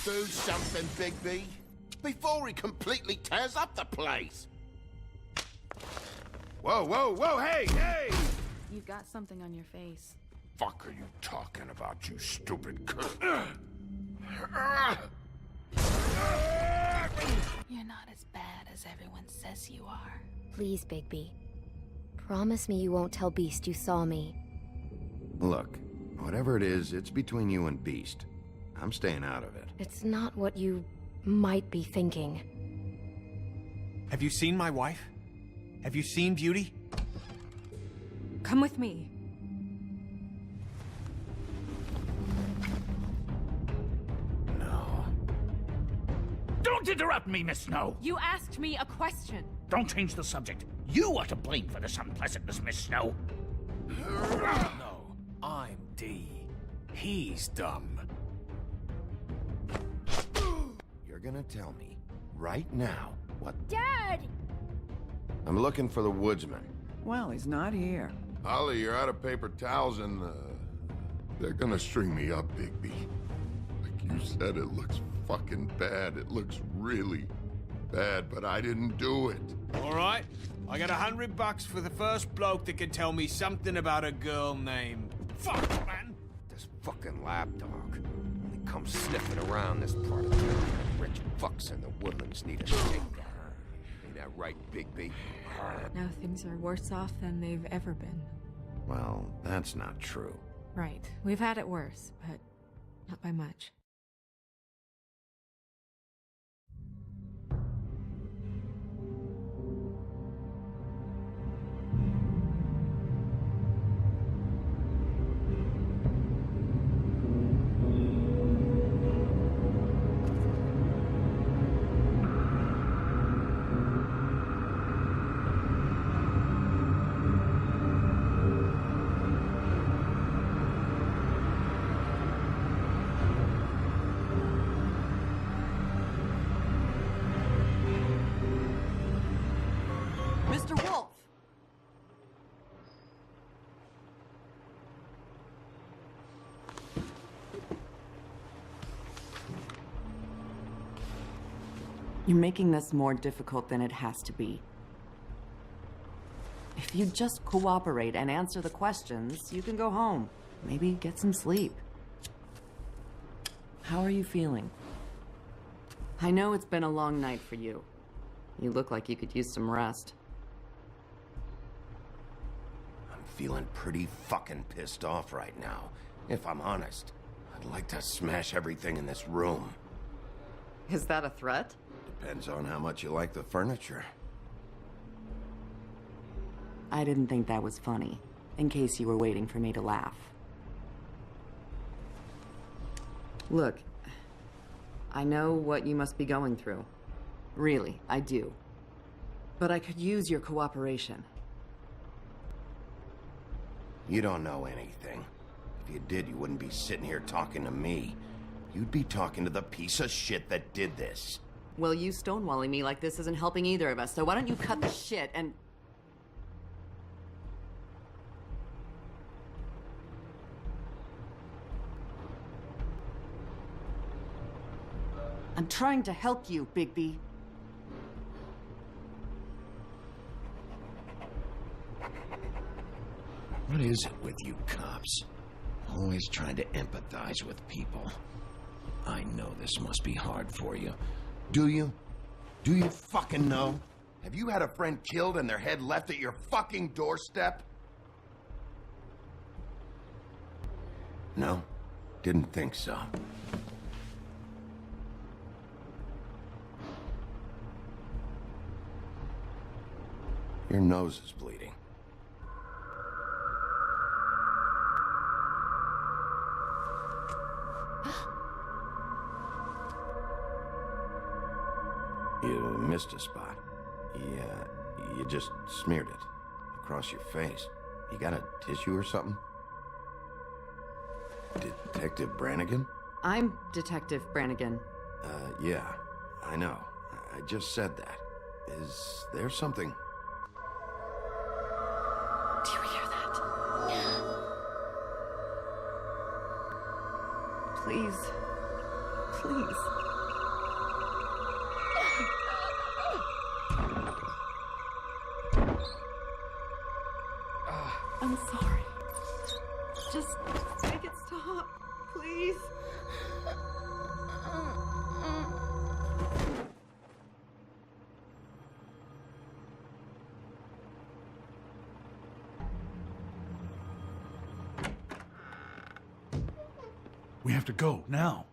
Do something, Bigby, before he completely tears up the place. Whoa, whoa, whoa, hey, hey! You've got something on your face. Fuck are you talking about, you stupid You're not as bad as everyone says you are. Please, Bigby. Promise me you won't tell Beast you saw me. Look, whatever it is, it's between you and Beast. I'm staying out of it. It's not what you might be thinking. Have you seen my wife? Have you seen Beauty? Come with me. No. Don't interrupt me, Miss Snow! You asked me a question. Don't change the subject. You are to blame for this unpleasantness, Miss Snow. No, I'm D. He's dumb. You're gonna tell me, right now, what... Dad! I'm looking for the woodsman. Well, he's not here. Holly, you're out of paper towels and, they're gonna string me up, Bigby. Like you said, it looks fucking bad. It looks really bad, but I didn't do it. All right, I got $100 for the first bloke that can tell me something about a girl named... Fuck, man! This fucking lapdog only comes sniffing around this part of town. Rich fucks in the woodlands need a shakedown. Ain't that right, Bigby? Now things are worse off than they've ever been. Well, that's not true. Right. We've had it worse, but not by much. Mr. Wolf! You're making this more difficult than it has to be. If you just cooperate and answer the questions, you can go home. Maybe get some sleep. How are you feeling? I know it's been a long night for you. You look like you could use some rest. I'm feeling pretty fucking pissed off right now. If I'm honest, I'd like to smash everything in this room. Is that a threat? Depends on how much you like the furniture. I didn't think that was funny, in case you were waiting for me to laugh. Look, I know what you must be going through. Really, I do. But I could use your cooperation. You don't know anything. If you did, you wouldn't be sitting here talking to me. You'd be talking to the piece of shit that did this. Well, you stonewalling me like this isn't helping either of us, so why don't you cut the shit and... I'm trying to help you, Bigby. What is it with you cops? Always trying to empathize with people. I know this must be hard for you. Do you? Do you fucking know? Have you had a friend killed and their head left at your fucking doorstep? No? Didn't think so. Your nose is bleeding. You missed a spot. You just smeared it across your face. You got a tissue or something? Detective Brannigan? I'm Detective Brannigan. Yeah, I know. I just said that. Is there something? Do you hear that? Please. Please. I'm sorry. Just make it stop, please. We have to go, now.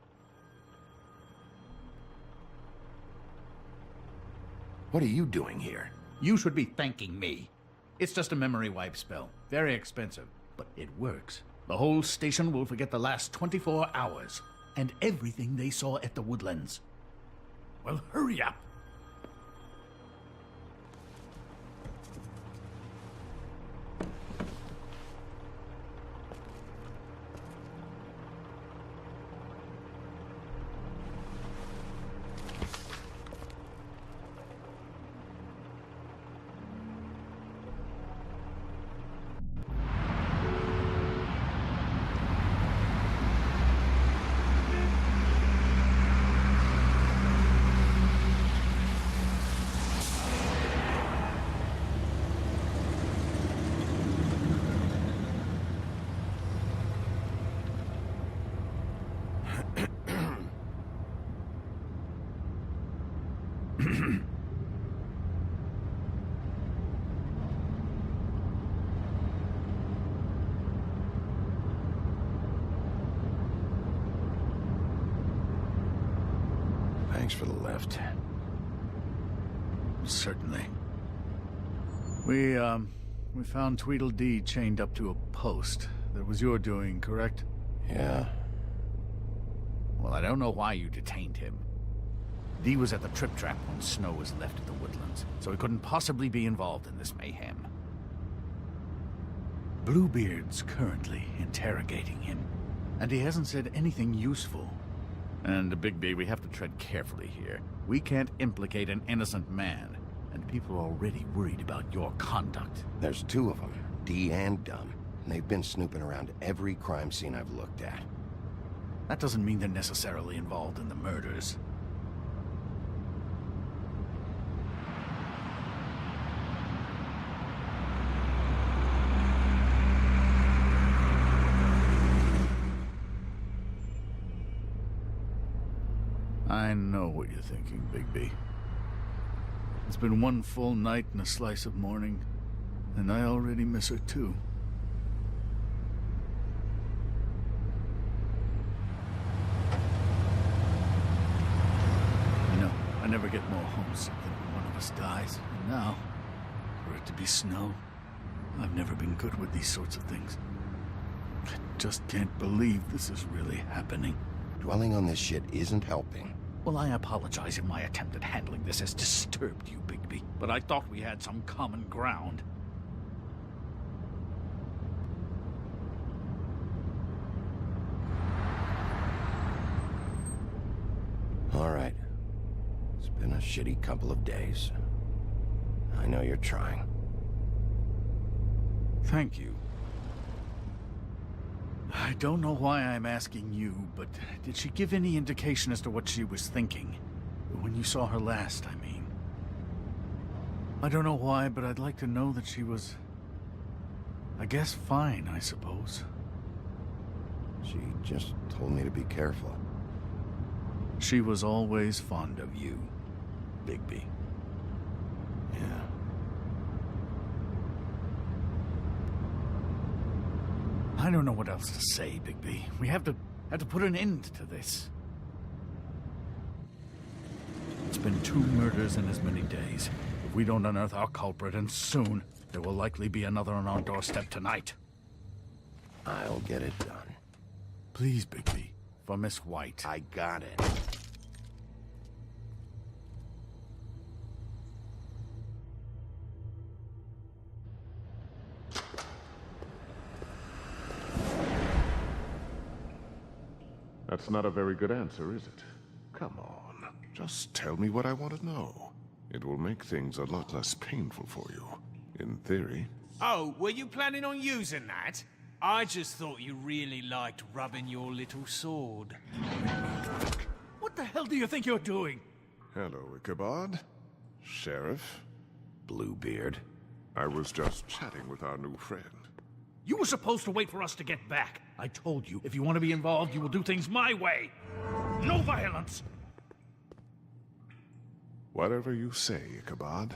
What are you doing here? You should be thanking me. It's just a memory wipe spell. Very expensive, but it works. The whole station will forget the last 24 hours and everything they saw at the Woodlands. Well, hurry up. Thanks for the lift. Certainly. We found Tweedledee chained up to a post. That was your doing, correct? Yeah. Well, I don't know why you detained him. Dee was at the trip trap when Snow was left at the Woodlands, so he couldn't possibly be involved in this mayhem. Bluebeard's currently interrogating him, and he hasn't said anything useful. And, Bigby, we have to tread carefully here. We can't implicate an innocent man, and people are already worried about your conduct. There's two of them, Dee and Dumb. And they've been snooping around every crime scene I've looked at. That doesn't mean they're necessarily involved in the murders. I know what you're thinking, Bigby. It's been one full night and a slice of morning, and I already miss her too. You know, I never get more homesick than when one of us dies, and now, for it to be Snow, I've never been good with these sorts of things. I just can't believe this is really happening. Dwelling on this shit isn't helping. Well, I apologize if my attempt at handling this has disturbed you, Bigby, but I thought we had some common ground. All right. It's been a shitty couple of days. I know you're trying. Thank you. I don't know why I'm asking you, but did she give any indication as to what she was thinking? When you saw her last, I mean. I don't know why, but I'd like to know that she was... I guess fine, I suppose. She just told me to be careful. She was always fond of you, Bigby. Yeah. I don't know what else to say, Bigby. We have to put an end to this. It's been 2 murders in as many days. If we don't unearth our culprit, and soon, there will likely be another on our doorstep tonight. I'll get it done. Please, Bigby, for Miss White. I got it. That's not a very good answer, is it? Come on, just tell me what I want to know. It will make things a lot less painful for you, in theory. Oh, were you planning on using that? I just thought you really liked rubbing your little sword. What the hell do you think you're doing? Hello, Ichabod. Sheriff. Bluebeard. I was just chatting with our new friend. You were supposed to wait for us to get back. I told you, if you want to be involved, you will do things my way. No violence! Whatever you say, Ichabod.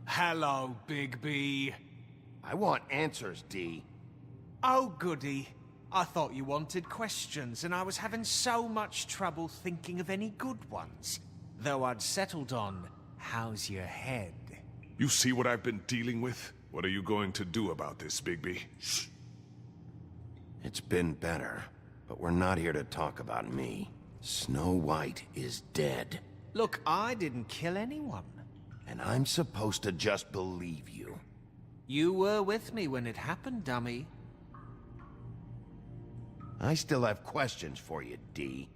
Hello, Bigby. I want answers, D. Oh, goody. I thought you wanted questions, and I was having so much trouble thinking of any good ones. Though I'd settled on, how's your head? You see what I've been dealing with? What are you going to do about this, Bigby? Shh. It's been better, but we're not here to talk about me. Snow White is dead. Look, I didn't kill anyone. And I'm supposed to just believe you. You were with me when it happened, dummy. I still have questions for you, D.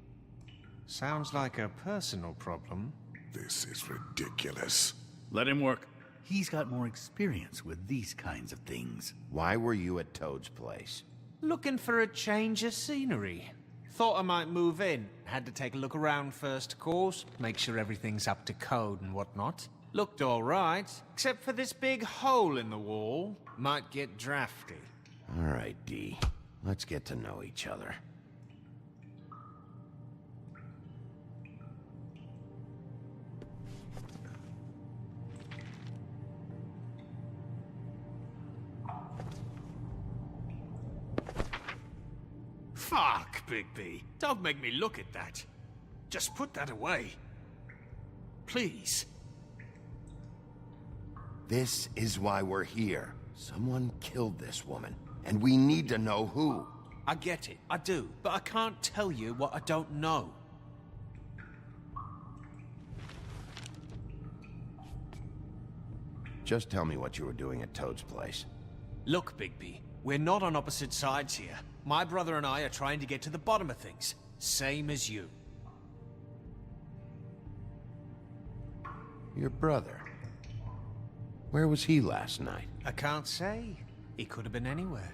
Sounds like a personal problem. This is ridiculous. Let him work. He's got more experience with these kinds of things. Why were you at Toad's place? Looking for a change of scenery. Thought I might move in. Had to take a look around first, of course. Make sure everything's up to code and whatnot. Looked all right, except for this big hole in the wall. Might get drafty. All right, D. Let's get to know each other. Fuck, Bigby. Don't make me look at that. Just put that away. Please. This is why we're here. Someone killed this woman, and we need to know who. I get it, I do, but I can't tell you what I don't know. Just tell me what you were doing at Toad's place. Look, Bigby, we're not on opposite sides here. My brother and I are trying to get to the bottom of things. Same as you. Your brother? Where was he last night? I can't say. He could have been anywhere.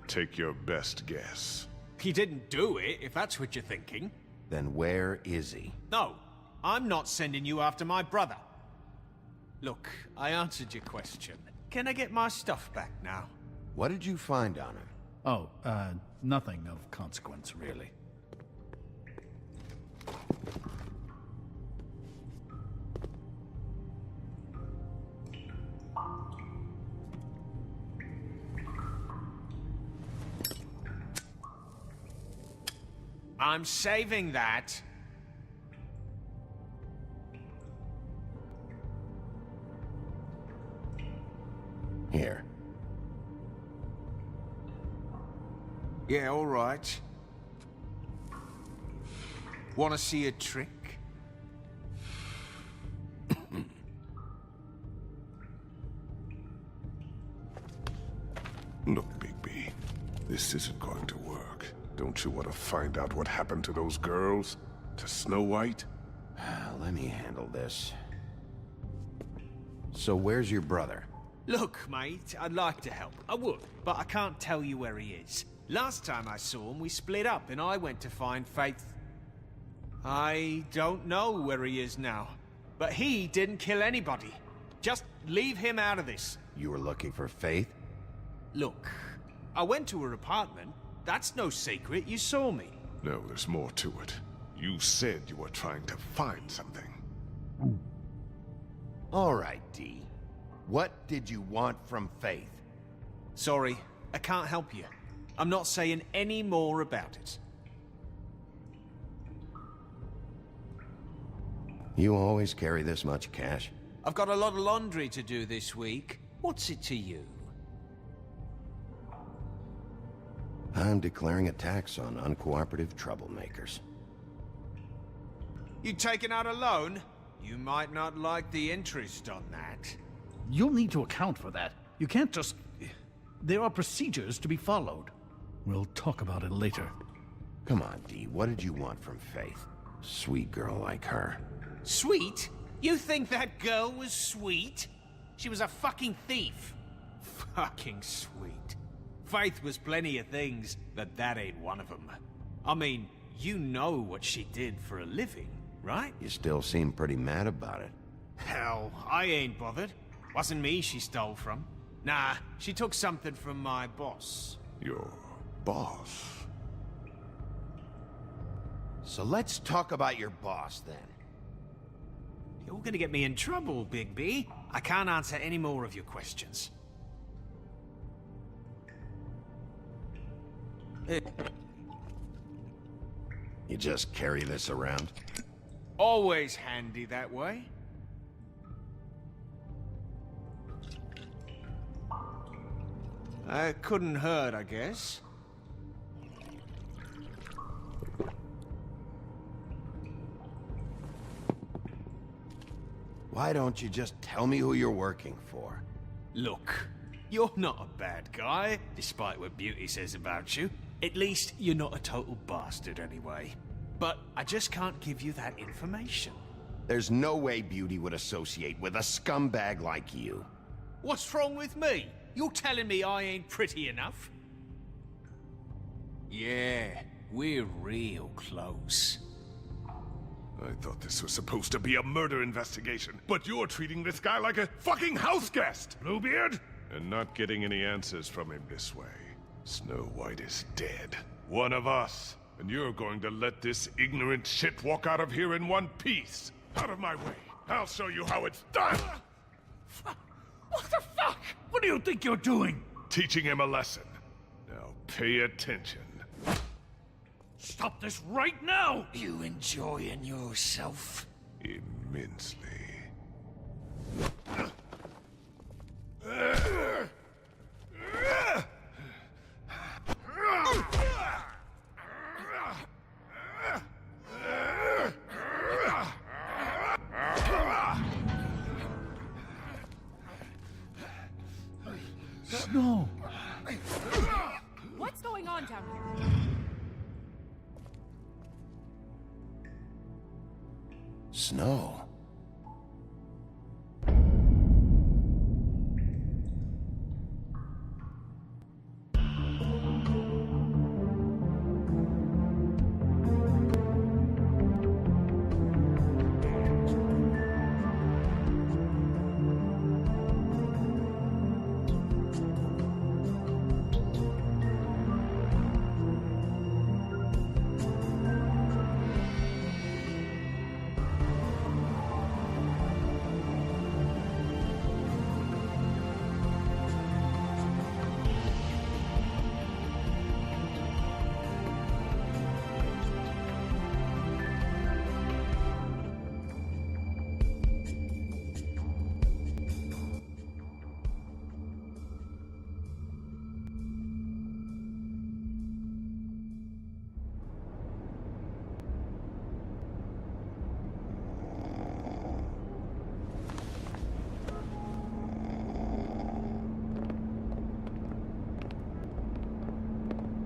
Take your best guess. He didn't do it, if that's what you're thinking. Then where is he? No, I'm not sending you after my brother. Look, I answered your question. Can I get my stuff back now? What did you find on him? Oh, nothing of consequence, really. I'm saving that. Here. Yeah, all right. Want to see a trick? Look, Bigby, this isn't going to work. Don't you want to find out what happened to those girls? To Snow White? Let me handle this. So where's your brother? Look, mate, I'd like to help. I would, but I can't tell you where he is. Last time I saw him, we split up and I went to find Faith. I don't know where he is now, but he didn't kill anybody. Just leave him out of this. You were looking for Faith? Look, I went to her apartment. That's no secret. You saw me. No, there's more to it. You said you were trying to find something. All right, D. What did you want from Faith? Sorry, I can't help you. I'm not saying any more about it. You always carry this much cash? I've got a lot of laundry to do this week. What's it to you? I'm declaring a tax on uncooperative troublemakers. You taking out a loan? You might not like the interest on that. You'll need to account for that. You can't just... There are procedures to be followed. We'll talk about it later. Come on, D. What did you want from Faith? Sweet girl like her. Sweet? You think that girl was sweet? She was a fucking thief. Fucking sweet. Faith was plenty of things, but that ain't one of them. I mean, you know what she did for a living, right? You still seem pretty mad about it. Hell, I ain't bothered. Wasn't me she stole from. Nah, she took something from my boss. Your boss? So let's talk about your boss, then. You're gonna get me in trouble, Bigby. I can't answer any more of your questions. You just carry this around? Always handy that way. Couldn't hurt, I guess. Why don't you just tell me who you're working for? Look, you're not a bad guy, despite what Beauty says about you. At least, you're not a total bastard anyway. But I just can't give you that information. There's no way Beauty would associate with a scumbag like you. What's wrong with me? You're telling me I ain't pretty enough? Yeah, we're real close. I thought this was supposed to be a murder investigation, but you're treating this guy like a fucking house guest, Bluebeard! And not getting any answers from him this way. Snow White is dead. One of us. And you're going to let this ignorant shit walk out of here in one piece. Out of my way. I'll show you how it's done! What the fuck? What do you think you're doing? Teaching him a lesson. Now pay attention. Stop this right now! You enjoying yourself? Immensely. Snow! What's going on down here? Snow?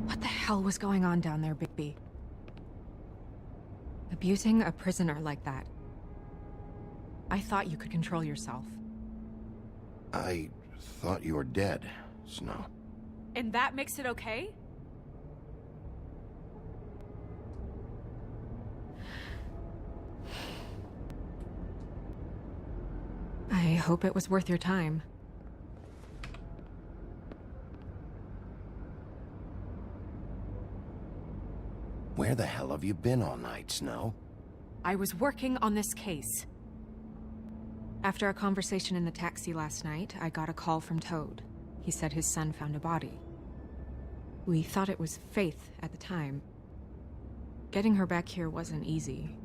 What the hell was going on down there, Bigby? Abusing a prisoner like that. I thought you could control yourself. I thought you were dead, Snow. And that makes it okay? I hope it was worth your time. Where the hell have you been all night, Snow? I was working on this case. After a conversation in the taxi last night, I got a call from Toad. He said his son found a body. We thought it was Faith at the time. Getting her back here wasn't easy,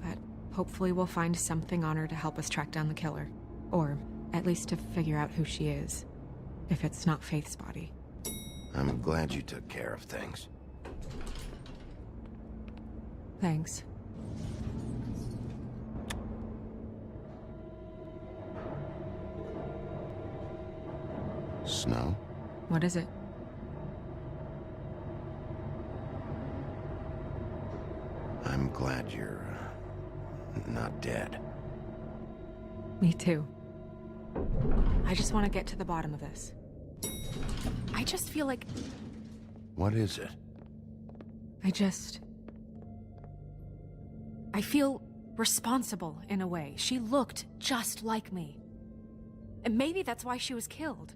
but hopefully we'll find something on her to help us track down the killer. Or at least to figure out who she is, if it's not Faith's body. I'm glad you took care of things. Thanks. Snow? What is it? I'm glad you're not dead. Me too. I just want to get to the bottom of this. I just feel like... What is it? I feel responsible in a way. She looked just like me. And maybe that's why she was killed.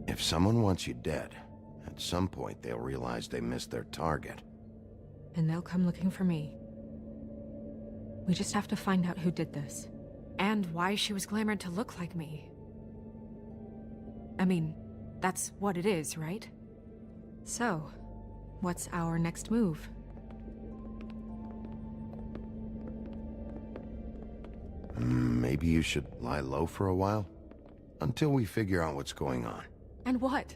If someone wants you dead, at some point they'll realize they missed their target. And they'll come looking for me. We just have to find out who did this. And why she was glamored to look like me. I mean, that's what it is, right? So, what's our next move? Maybe you should lie low for a while? Until we figure out what's going on. And what?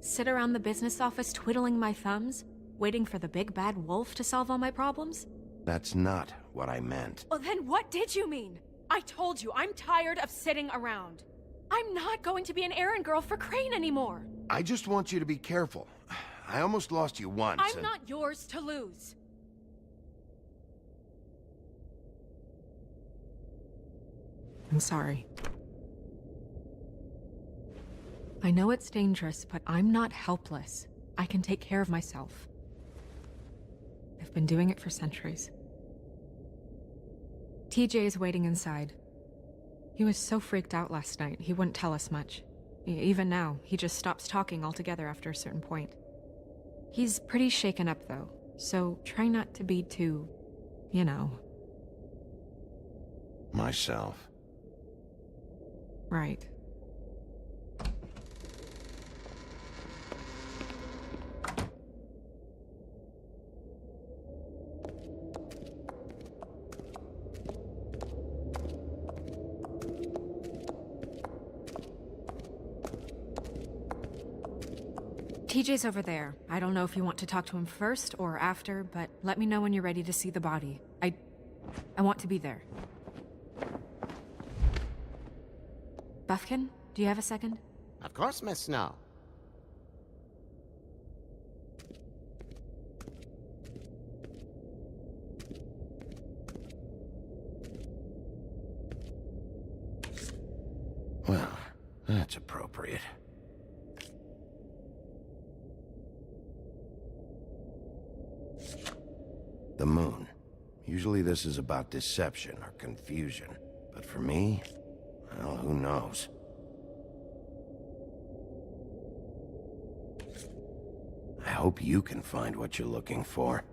Sit around the business office twiddling my thumbs? Waiting for the big bad wolf to solve all my problems? That's not what I meant. Well, then what did you mean? I told you, I'm tired of sitting around. I'm not going to be an errand girl for Crane anymore. I just want you to be careful. I almost lost you once. I'm not yours to lose. I'm sorry. I know it's dangerous, but I'm not helpless. I can take care of myself. I've been doing it for centuries. TJ is waiting inside. He was so freaked out last night, he wouldn't tell us much. Even now, he just stops talking altogether after a certain point. He's pretty shaken up, though, so try not to be too, you know. Myself. Right. TJ's over there. I don't know if you want to talk to him first or after, but let me know when you're ready to see the body. I want to be there. Buffkin, do you have a second? Of course, Miss Snow. Well, that's appropriate. The moon. Usually this is about deception or confusion. But for me, well, who knows? I hope you can find what you're looking for.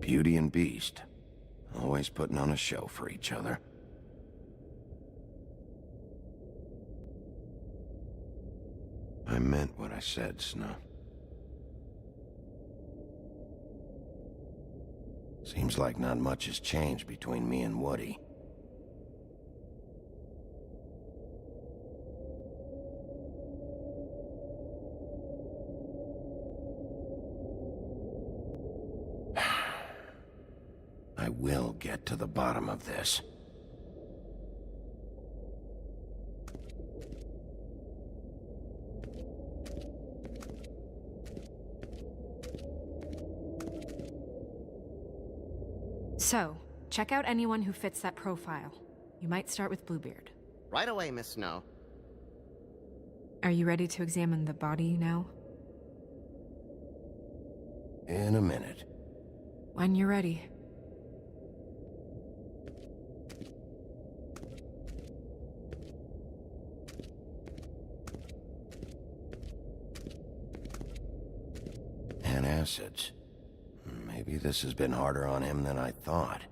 Beauty and Beast. Always putting on a show for each other. I meant what I said, Snow. Seems like not much has changed between me and Woody. I will get to the bottom of this. So, check out anyone who fits that profile. You might start with Bluebeard. Right away, Miss Snow. Are you ready to examine the body now? In a minute. When you're ready. Acids. Maybe this has been harder on him than I thought.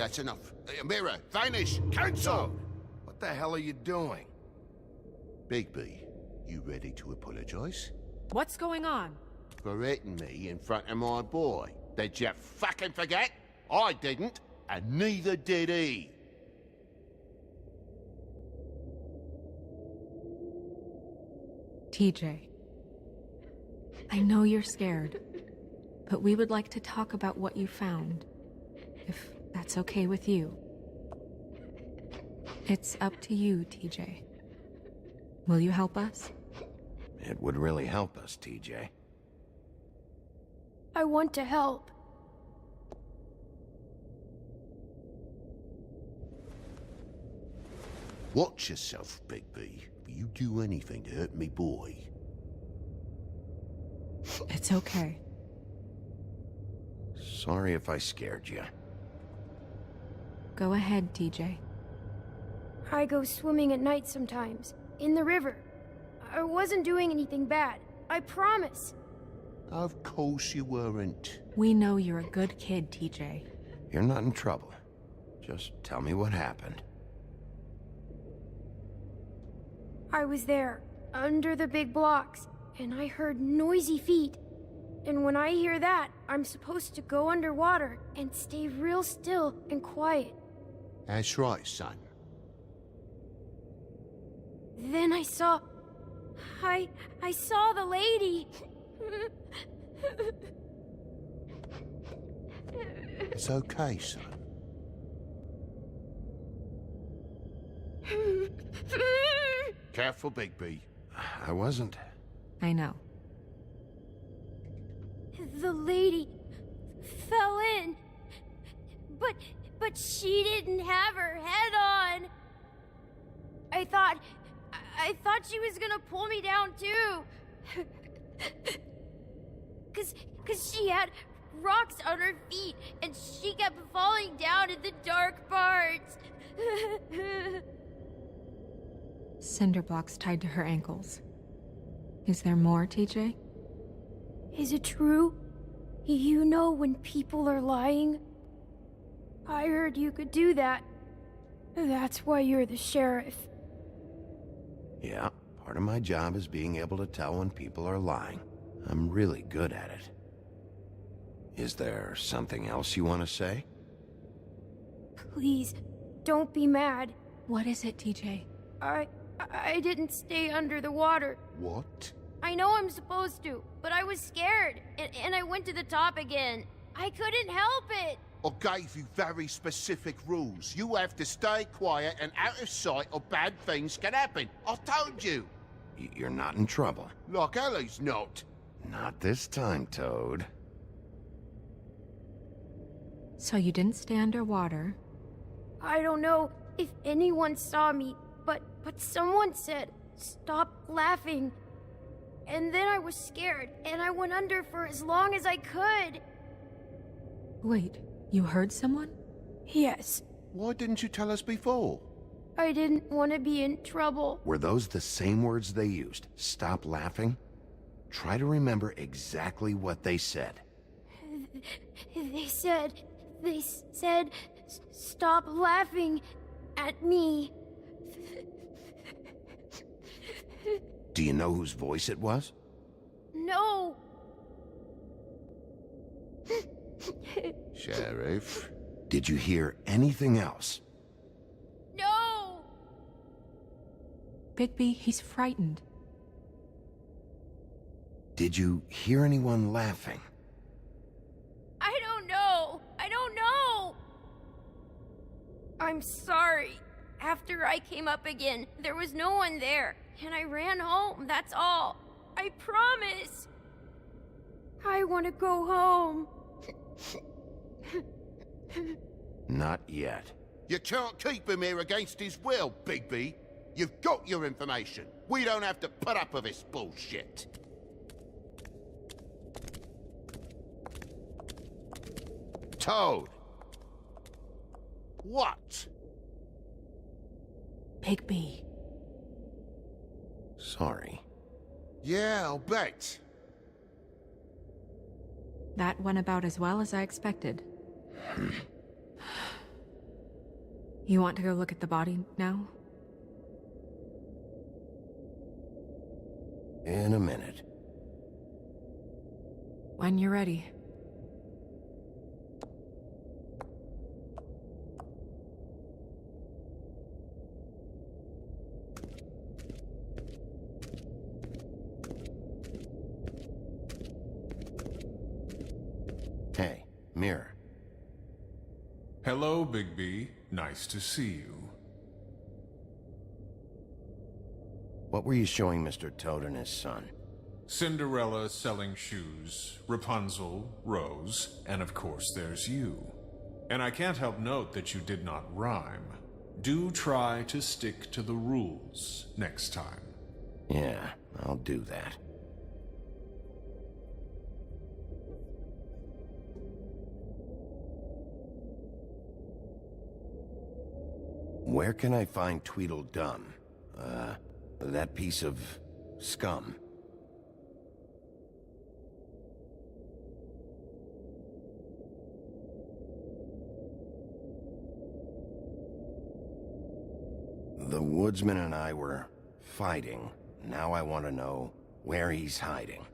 that's enough. Mirror, vanish, cancel! What the hell are you doing? Bigby, you ready to apologize? What's going on? For hitting me in front of my boy. Did you fucking forget? I didn't, and neither did he. TJ, I know you're scared, but we would like to talk about what you found, if that's okay with you. It's up to you, TJ. Will you help us? It would really help us, TJ. I want to help. Watch yourself, Bigby. If you do anything to hurt me boy. It's okay. Sorry if I scared you. Go ahead, TJ. I go swimming at night sometimes, in the river. I wasn't doing anything bad. I promise. Of course you weren't. We know you're a good kid, TJ. You're not in trouble. Just tell me what happened. I was there, under the big blocks, and I heard noisy feet. And when I hear that, I'm supposed to go underwater and stay real still and quiet. That's right, son. Then I saw the lady. It's okay, son. Careful, Bigby. I wasn't. I know. The lady fell in. But she didn't have her head on. I thought she was gonna pull me down too. Cause she had rocks on her feet and she kept falling down in the dark parts. Cinder blocks tied to her ankles. Is there more, TJ? Is it true? You know when people are lying? I heard you could do that. That's why you're the sheriff. Yeah, part of my job is being able to tell when people are lying. I'm really good at it. Is there something else you want to say? Please, don't be mad. What is it, TJ? I didn't stay under the water. What? I know I'm supposed to, but I was scared, and I went to the top again. I couldn't help it. I gave you very specific rules. You have to stay quiet and out of sight or bad things can happen. I told you. You're not in trouble. Like Ellie's not. Not this time, Toad. So you didn't stay underwater? I don't know if anyone saw me, but someone said, "Stop laughing." And then I was scared, and I went under for as long as I could. Wait, you heard someone? Yes. Why didn't you tell us before? I didn't want to be in trouble. Were those the same words they used? Stop laughing? Try to remember exactly what they said. They said, "Stop laughing at me." Do you know whose voice it was? No. Sheriff? Did you hear anything else? No. Bigby, he's frightened. Did you hear anyone laughing? I don't know. I'm sorry. After I came up again, there was no one there, and I ran home, that's all. I promise. I want to go home. Not yet. You can't keep him here against his will, Bigby. You've got your information. We don't have to put up with this bullshit. Toad. What? Bigby. Sorry. Yeah, I'll bet. That went about as well as I expected. You want to go look at the body now? In a minute. When you're ready. Hey, mirror. Hello, Bigby. Nice to see you. What were you showing Mr. Toad and his son? Cinderella selling shoes, Rapunzel, Rose, and of course there's you. And I can't help note that you did not rhyme. Do try to stick to the rules next time. Yeah, I'll do that. Where can I find Tweedledum? That piece of scum. The woodsman and I were fighting. Now I want to know where he's hiding.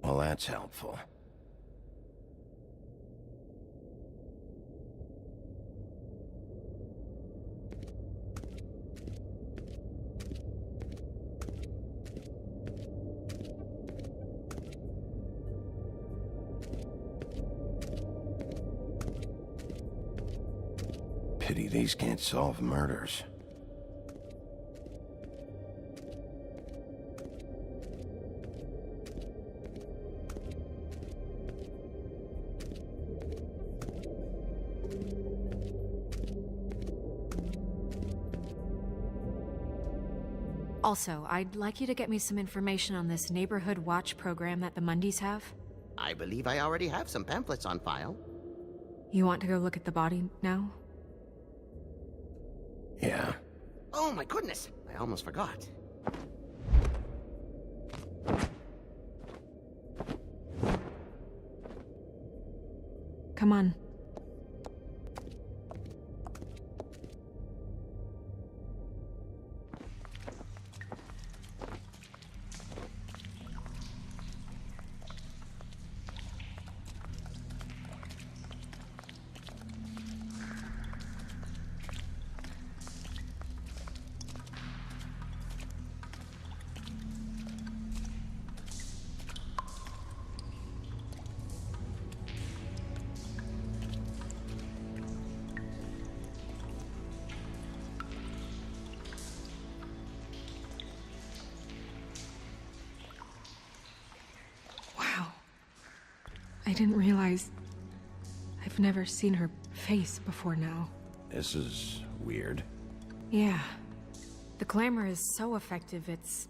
Well, that's helpful. Pity these can't solve murders. Also, I'd like you to get me some information on this neighborhood watch program that the Mundys have. I believe I already have some pamphlets on file. You want to go look at the body now? Yeah. Oh my goodness, I almost forgot. Come on. I didn't realize I've never seen her face before now. This is weird. Yeah. The glamour is so effective, it's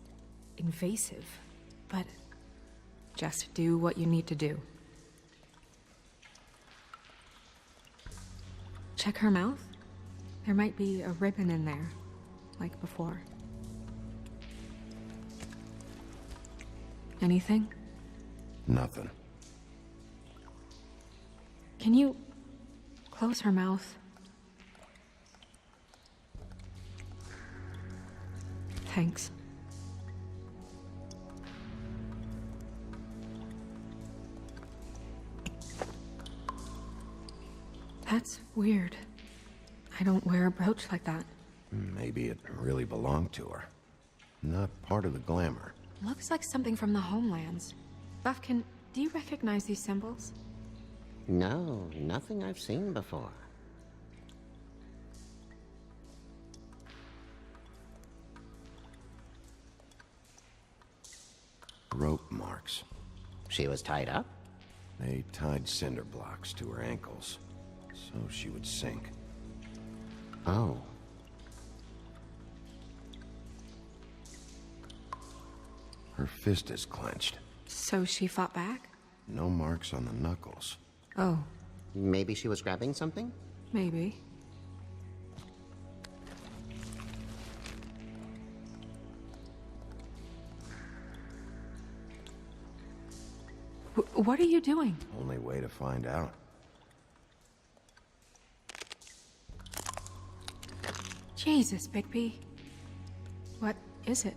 invasive. But just do what you need to do. Check her mouth. There might be a ribbon in there, like before. Anything? Nothing. Can you close her mouth? Thanks. That's weird. I don't wear a brooch like that. Maybe it really belonged to her. Not part of the glamour. Looks like something from the homelands. Buffkin, do you recognize these symbols? No, nothing I've seen before. Rope marks. She was tied up? They tied cinder blocks to her ankles, so she would sink. Oh. Her fist is clenched. So she fought back? No marks on the knuckles. Oh. Maybe she was grabbing something? Maybe. What are you doing? Only way to find out. Jesus, Bigby. What is it?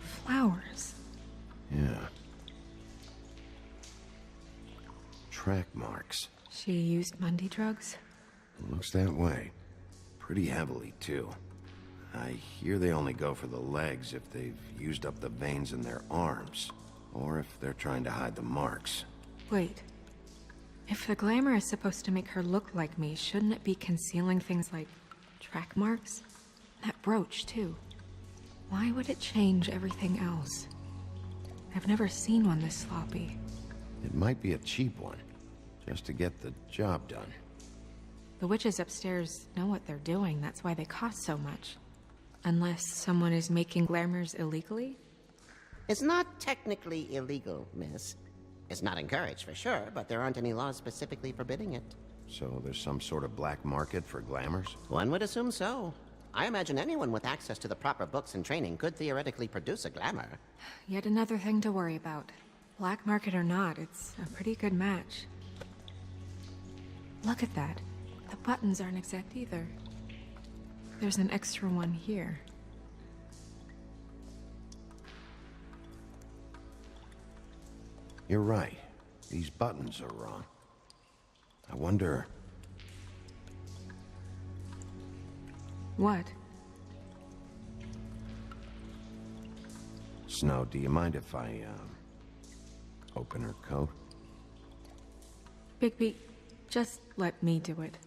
Flowers. Yeah. Track marks. She used Mundy drugs? Looks that way. Pretty heavily, too. I hear they only go for the legs if they've used up the veins in their arms, or if they're trying to hide the marks. Wait. If the glamour is supposed to make her look like me, shouldn't it be concealing things like track marks? That brooch, too. Why would it change everything else? I've never seen one this sloppy. It might be a cheap one, just to get the job done. The witches upstairs know what they're doing, that's why they cost so much. Unless someone is making glamours illegally? It's not technically illegal, miss. It's not encouraged for sure, but there aren't any laws specifically forbidding it. So there's some sort of black market for glamours? One would assume so. I imagine anyone with access to the proper books and training could theoretically produce a glamour. Yet another thing to worry about. Black market or not, it's a pretty good match. Look at that. The buttons aren't exact either. There's an extra one here. You're right. These buttons are wrong. I wonder... What? Snow, do you mind if I, open her coat? Bigby, just let me do it.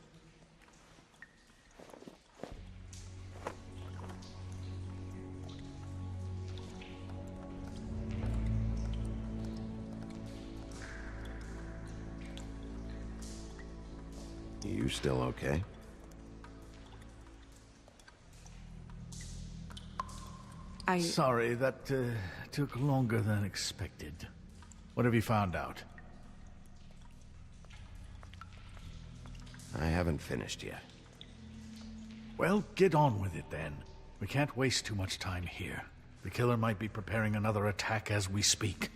You still okay? Sorry, that took longer than expected. What have you found out? I haven't finished yet. Well, get on with it then. We can't waste too much time here. The killer might be preparing another attack as we speak.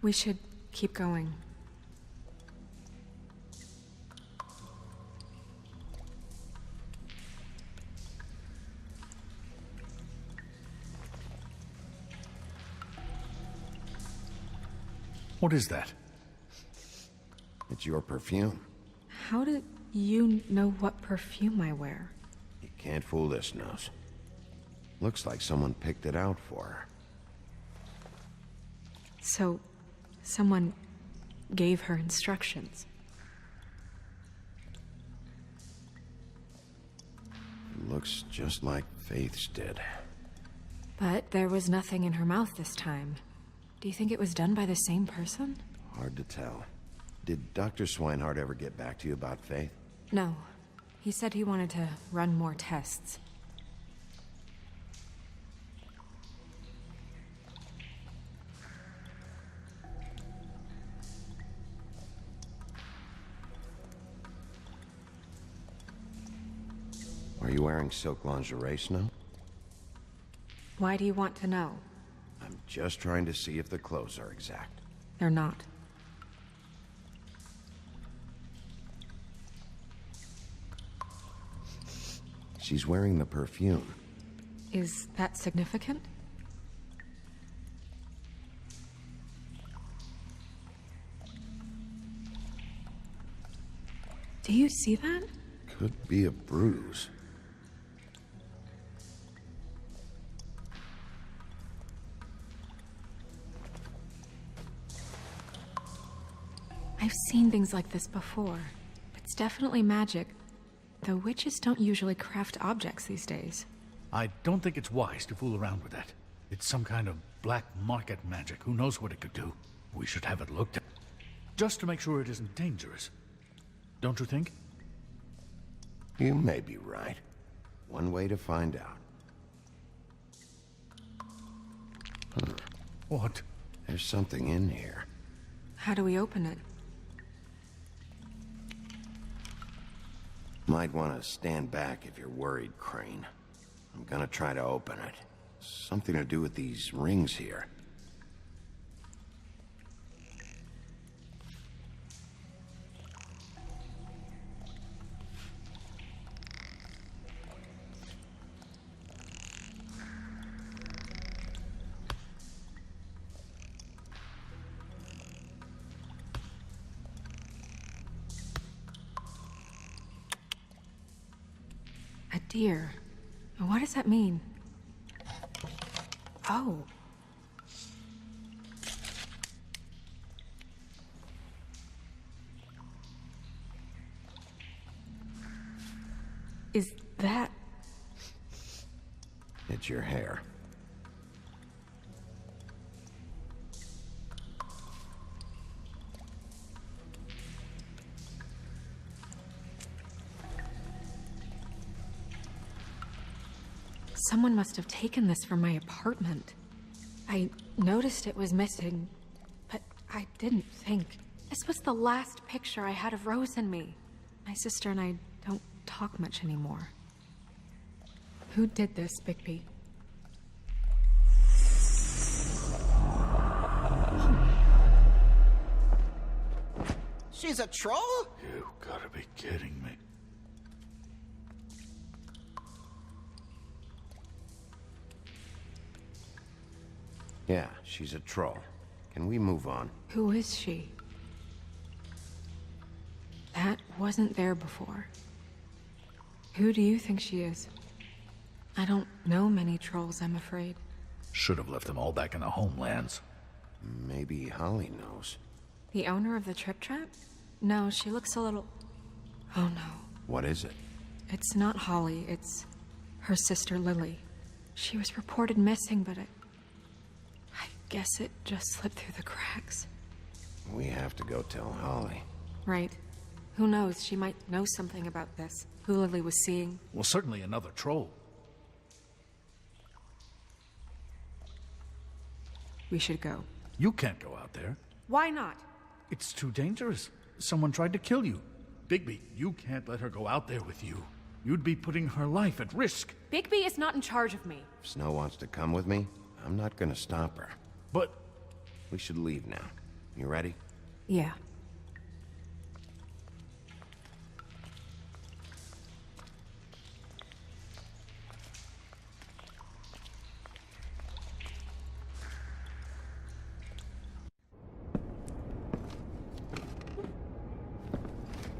We should keep going. What is that? It's your perfume. How did you know what perfume I wear? You can't fool this nose. Looks like someone picked it out for her. So, someone gave her instructions. Looks just like Faith's did. But there was nothing in her mouth this time. Do you think it was done by the same person? Hard to tell. Did Dr. Swinehart ever get back to you about Faith? No. He said he wanted to run more tests. Are you wearing silk lingerie, Snow? Why do you want to know? I'm just trying to see if the clothes are exact. They're not. She's wearing the perfume. Is that significant? Do you see that? Could be a bruise. I've seen things like this before. It's definitely magic. The witches don't usually craft objects these days. I don't think it's wise to fool around with that. It's some kind of black market magic. Who knows what it could do? We should have it looked at. Just to make sure it isn't dangerous. Don't you think? You may be right. One way to find out. Huh. What? There's something in here. How do we open it? Might want to stand back if you're worried, Crane. I'm gonna try to open it. Something to do with these rings here. A deer. What does that mean? Oh. Is that... It's your hair. Someone must have taken this from my apartment. I noticed it was missing, but I didn't think. This was the last picture I had of Rose and me. My sister and I don't talk much anymore. Who did this, Bigby? She's a troll? You gotta be kidding me. Yeah, she's a troll. Can we move on? Who is she? That wasn't there before. Who do you think she is? I don't know many trolls, I'm afraid. Should have left them all back in the homelands. Maybe Holly knows. The owner of the Trip Trap? No, she looks a little... Oh no. What is it? It's not Holly, it's her sister Lily. She was reported missing, but I guess it just slipped through the cracks. We have to go tell Holly. Right. Who knows, she might know something about this. Who Lily was seeing. Well, certainly another troll. We should go. You can't go out there. Why not? It's too dangerous. Someone tried to kill you. Bigby, you can't let her go out there with you. You'd be putting her life at risk. Bigby is not in charge of me. If Snow wants to come with me, I'm not gonna stop her. But... We should leave now. You ready? Yeah.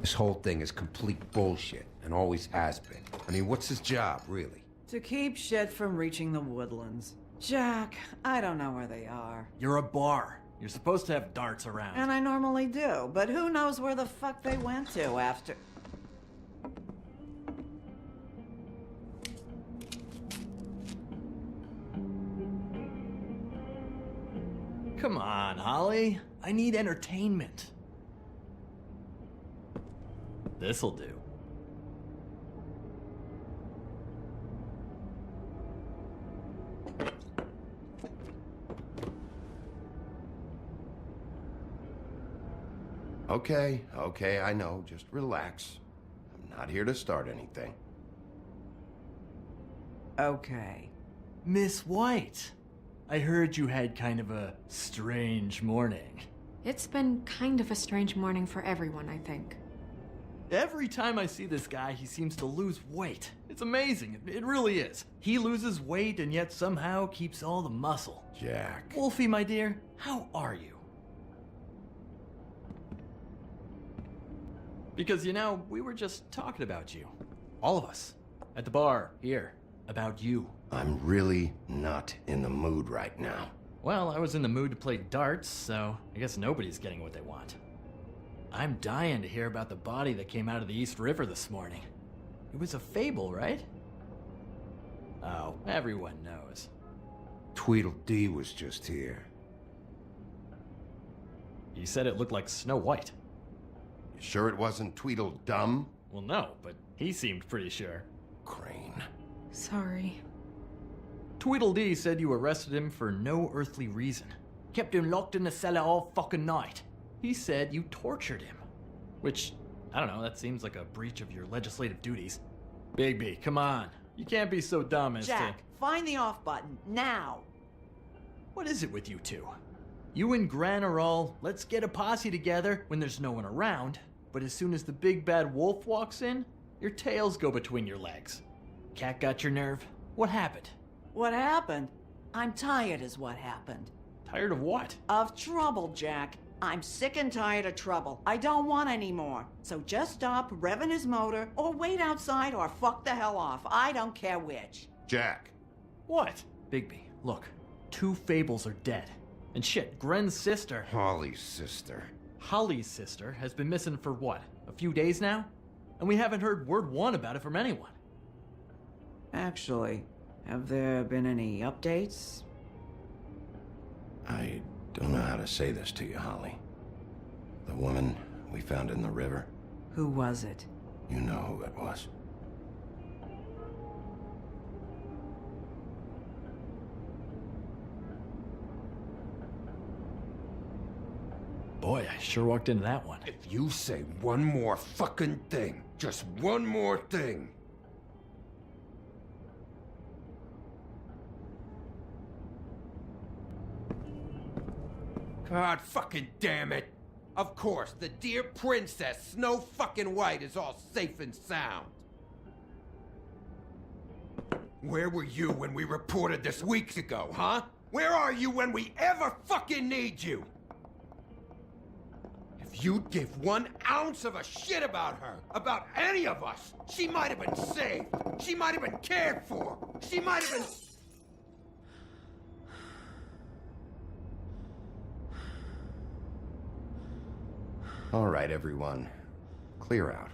This whole thing is complete bullshit, and always has been. I mean, what's his job, really? To keep shit from reaching the woodlands. Jack, I don't know where they are. You're a bar. You're supposed to have darts around. And I normally do, but who knows where the fuck they went to after... Come on, Holly. I need entertainment. This'll do. Okay, I know. Just relax. I'm not here to start anything. Okay. Miss White, I heard you had kind of a strange morning. It's been kind of a strange morning for everyone, I think. Every time I see this guy, he seems to lose weight. It's amazing. It really is. He loses weight and yet somehow keeps all the muscle. Jack. Wolfie, my dear, how are you? Because, you know, we were just talking about you. All of us. At the bar, here. About you. I'm really not in the mood right now. Well, I was in the mood to play darts, so I guess nobody's getting what they want. I'm dying to hear about the body that came out of the East River this morning. It was a fable, right? Oh, everyone knows. Tweedledee was just here. He said it looked like Snow White. You sure it wasn't Tweedledum? Well, no, but he seemed pretty sure. Crane. Sorry. Tweedledee said you arrested him for no earthly reason. Kept him locked in the cellar all fucking night. He said you tortured him. Which, I don't know, that seems like a breach of your legislative duties. Bigby, come on. You can't be so dumb as Jack, find the off button, now! What is it with you two? You and Gran are all, let's get a posse together when there's no one around, but as soon as the big bad wolf walks in, your tails go between your legs. Cat got your nerve? What happened? What happened? I'm tired is what happened. Tired of what? Of trouble, Jack. I'm sick and tired of trouble. I don't want any more. So just stop revving his motor, or wait outside, or fuck the hell off. I don't care which. Jack. What? Bigby, look. 2 Fables are dead. And shit, Gren's sister... Holly's sister. Holly's sister has been missing for what? A few days now? And we haven't heard word one about it from anyone. Actually, have there been any updates? I don't know how to say this to you, Holly. The woman we found in the river. Who was it? You know who it was. Boy, I sure walked into that one. If you say one more fucking thing, just one more thing. God fucking damn it. Of course, the dear princess, Snow fucking White, is all safe and sound. Where were you when we reported this weeks ago, huh? Where are you when we ever fucking need you? If you'd give 1 ounce of a shit about her, about any of us, she might have been saved. She might have been cared for. She might have been... All right, everyone. Clear out.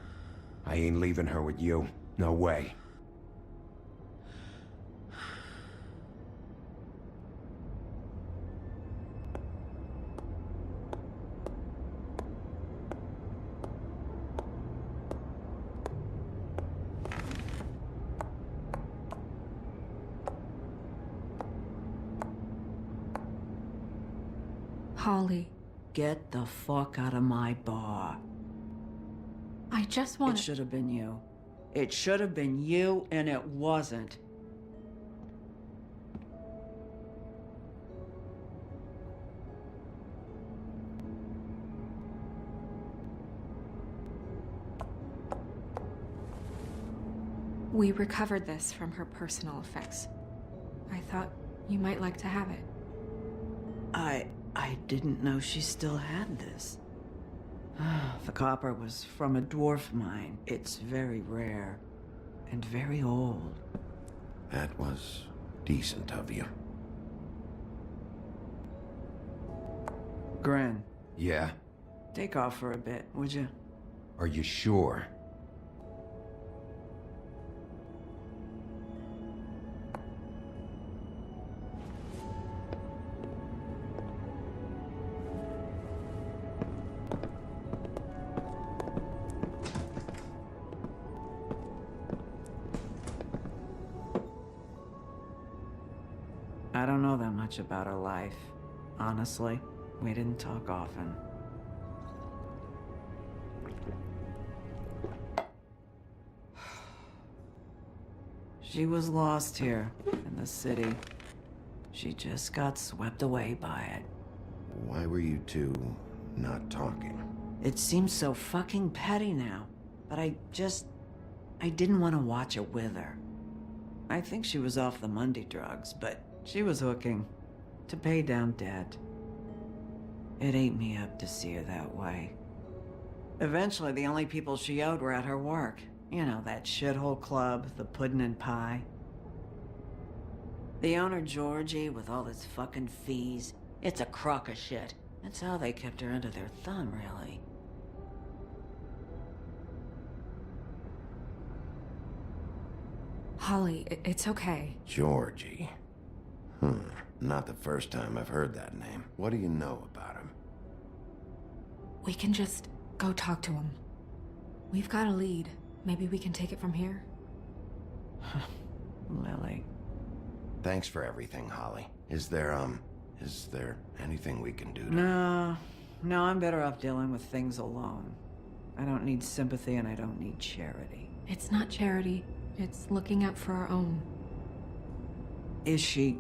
I ain't leaving her with you. No way. Holly. Get the fuck out of my bar. I just want It should have been you. It should have been you, and it wasn't. We recovered this from her personal effects. I thought you might like to have it. I didn't know she still had this. The copper was from a dwarf mine. It's very rare and very old. That was decent of you. Gren. Yeah? Take off for a bit, would you? Are you sure? I don't know that much about her life. Honestly, we didn't talk often. She was lost here, in the city. She just got swept away by it. Why were you two not talking? It seems so fucking petty now, but I didn't want to watch it with her. I think she was off the Monday drugs, but she was hooking to pay down debt. It ate me up to see her that way. Eventually, the only people she owed were at her work. You know, that shithole club, the Puddin' and Pie. The owner, Georgie, with all his fucking fees, it's a crock of shit. That's how they kept her under their thumb, really. Holly, it's okay. Georgie. Not the first time I've heard that name. What do you know about him? We can just go talk to him. We've got a lead. Maybe we can take it from here? Lily. Thanks for everything, Holly. Is there anything we can do to... No, I'm better off dealing with things alone. I don't need sympathy and I don't need charity. It's not charity. It's looking out for our own. Is she...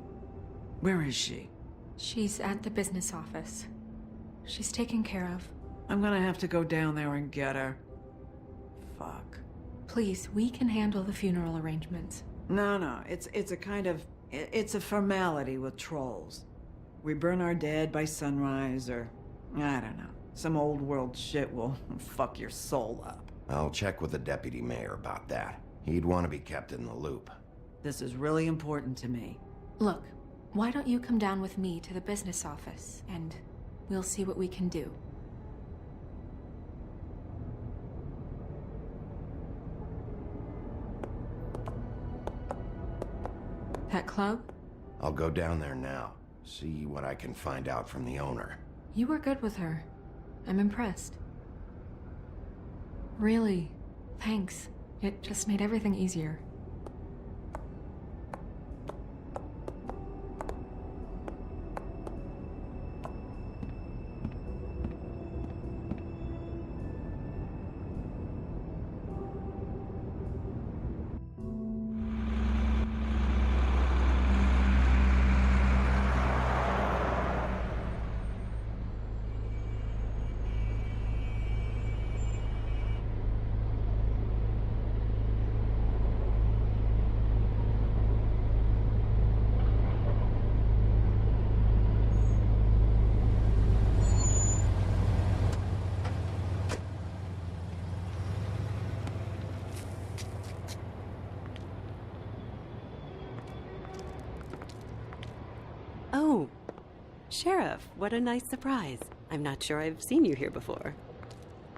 Where is she? She's at the business office. She's taken care of. I'm gonna have to go down there and get her. Fuck. Please, we can handle the funeral arrangements. No, it's a kind of... It's a formality with trolls. We burn our dead by sunrise, or I don't know. Some old world shit will fuck your soul up. I'll check with the deputy mayor about that. He'd want to be kept in the loop. This is really important to me. Look, why don't you come down with me to the business office, and we'll see what we can do. That club? I'll go down there now, see what I can find out from the owner. You were good with her. I'm impressed. Really, thanks. It just made everything easier. Oh, Sheriff, what a nice surprise. I'm not sure I've seen you here before.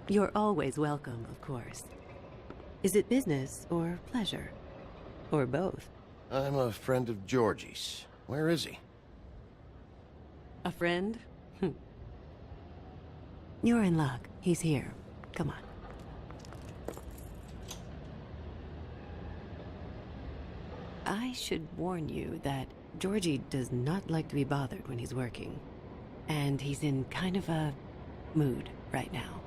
You're always welcome, of course. Is it business or pleasure? Or both? I'm a friend of Georgie's. Where is he? A friend? You're in luck. He's here. Come on. I should warn you that Georgie does not like to be bothered when he's working. And he's in kind of a mood right now.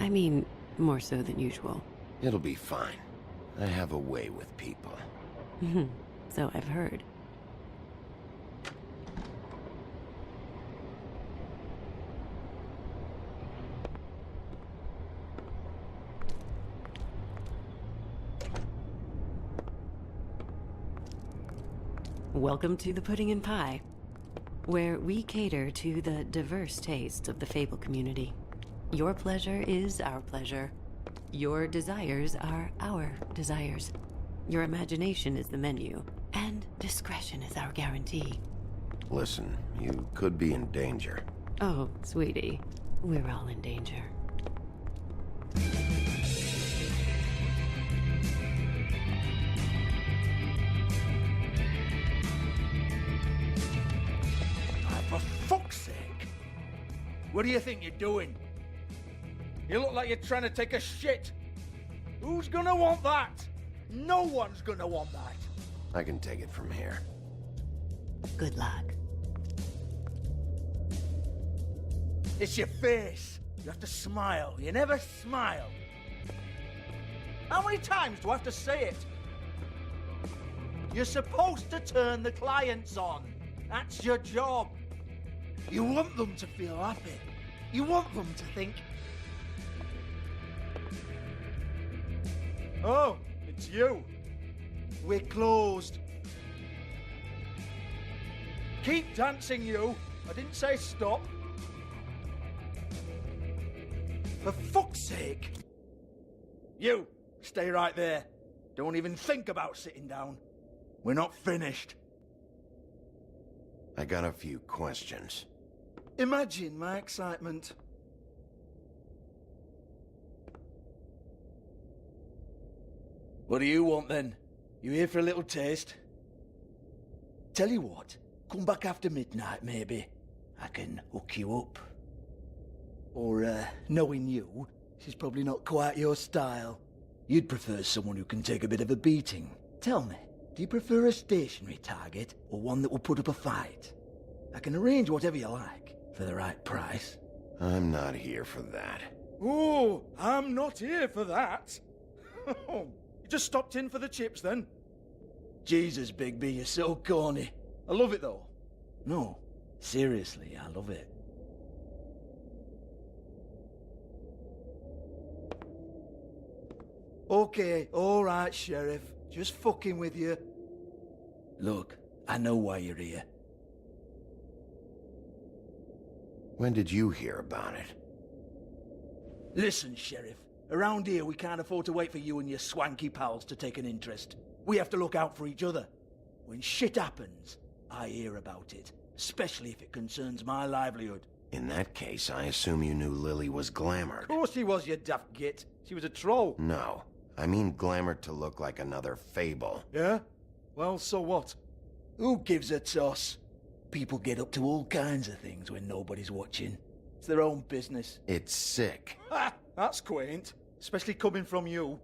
I mean, more so than usual. It'll be fine. I have a way with people. So I've heard. Welcome to the Pudding and Pie, where we cater to the diverse tastes of the Fable community. Your pleasure is our pleasure. Your desires are our desires. Your imagination is the menu, and discretion is our guarantee. Listen, you could be in danger. Oh, sweetie, we're all in danger. For fuck's sake! What do you think you're doing? You look like you're trying to take a shit. Who's gonna want that? No one's gonna want that. I can take it from here. Good luck. It's your face. You have to smile. You never smile. How many times do I have to say it? You're supposed to turn the clients on. That's your job. You want them to feel happy. You want them to think, oh, it's you. We're closed. Keep dancing, you. I didn't say stop. For fuck's sake. You, stay right there. Don't even think about sitting down. We're not finished. I got a few questions. Imagine my excitement. What do you want then? You here for a little taste? Tell you what, come back after midnight maybe. I can hook you up. Or, knowing you, this is probably not quite your style. You'd prefer someone who can take a bit of a beating. Tell me, do you prefer a stationary target or one that will put up a fight? I can arrange whatever you like. For the right price. I'm not here for that. Oh, I'm not here for that. You just stopped in for the chips then? Jesus, Bigby, you're so corny. I love it though. No, seriously, I love it. Okay, alright, Sheriff. Just fucking with you. Look, I know why you're here. When did you hear about it? Listen, Sheriff. Around here, we can't afford to wait for you and your swanky pals to take an interest. We have to look out for each other. When shit happens, I hear about it. Especially if it concerns my livelihood. In that case, I assume you knew Lily was glamored. Of course she was, you daft git. She was a troll. No. I mean glamored to look like another fable. Yeah? Well, so what? Who gives a toss? People get up to all kinds of things when nobody's watching. It's their own business. It's sick. Ha! That's quaint. Especially coming from you.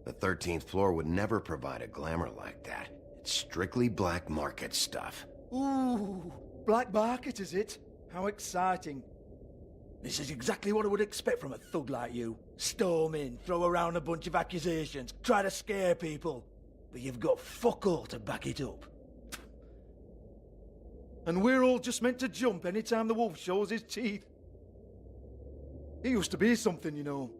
The 13th floor would never provide a glamour like that. It's strictly black market stuff. Ooh, black market, is it? How exciting. This is exactly what I would expect from a thug like you. Storm in, throw around a bunch of accusations, try to scare people. But you've got fuck all to back it up. And we're all just meant to jump any time the wolf shows his teeth. He used to be something, you know.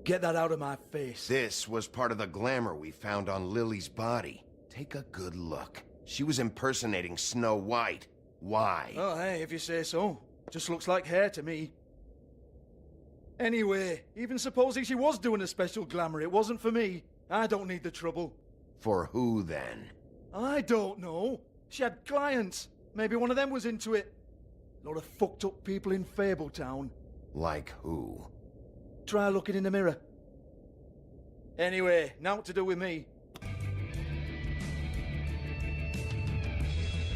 Get that out of my face. This was part of the glamour we found on Lily's body. Take a good look. She was impersonating Snow White. Why? Oh, hey, if you say so. Just looks like hair to me. Anyway, even supposing she was doing a special glamour, it wasn't for me. I don't need the trouble. For who, then? I don't know. She had clients. Maybe one of them was into it. A lot of fucked up people in Fabletown. Like who? Try looking in the mirror. Anyway, now what to do with me.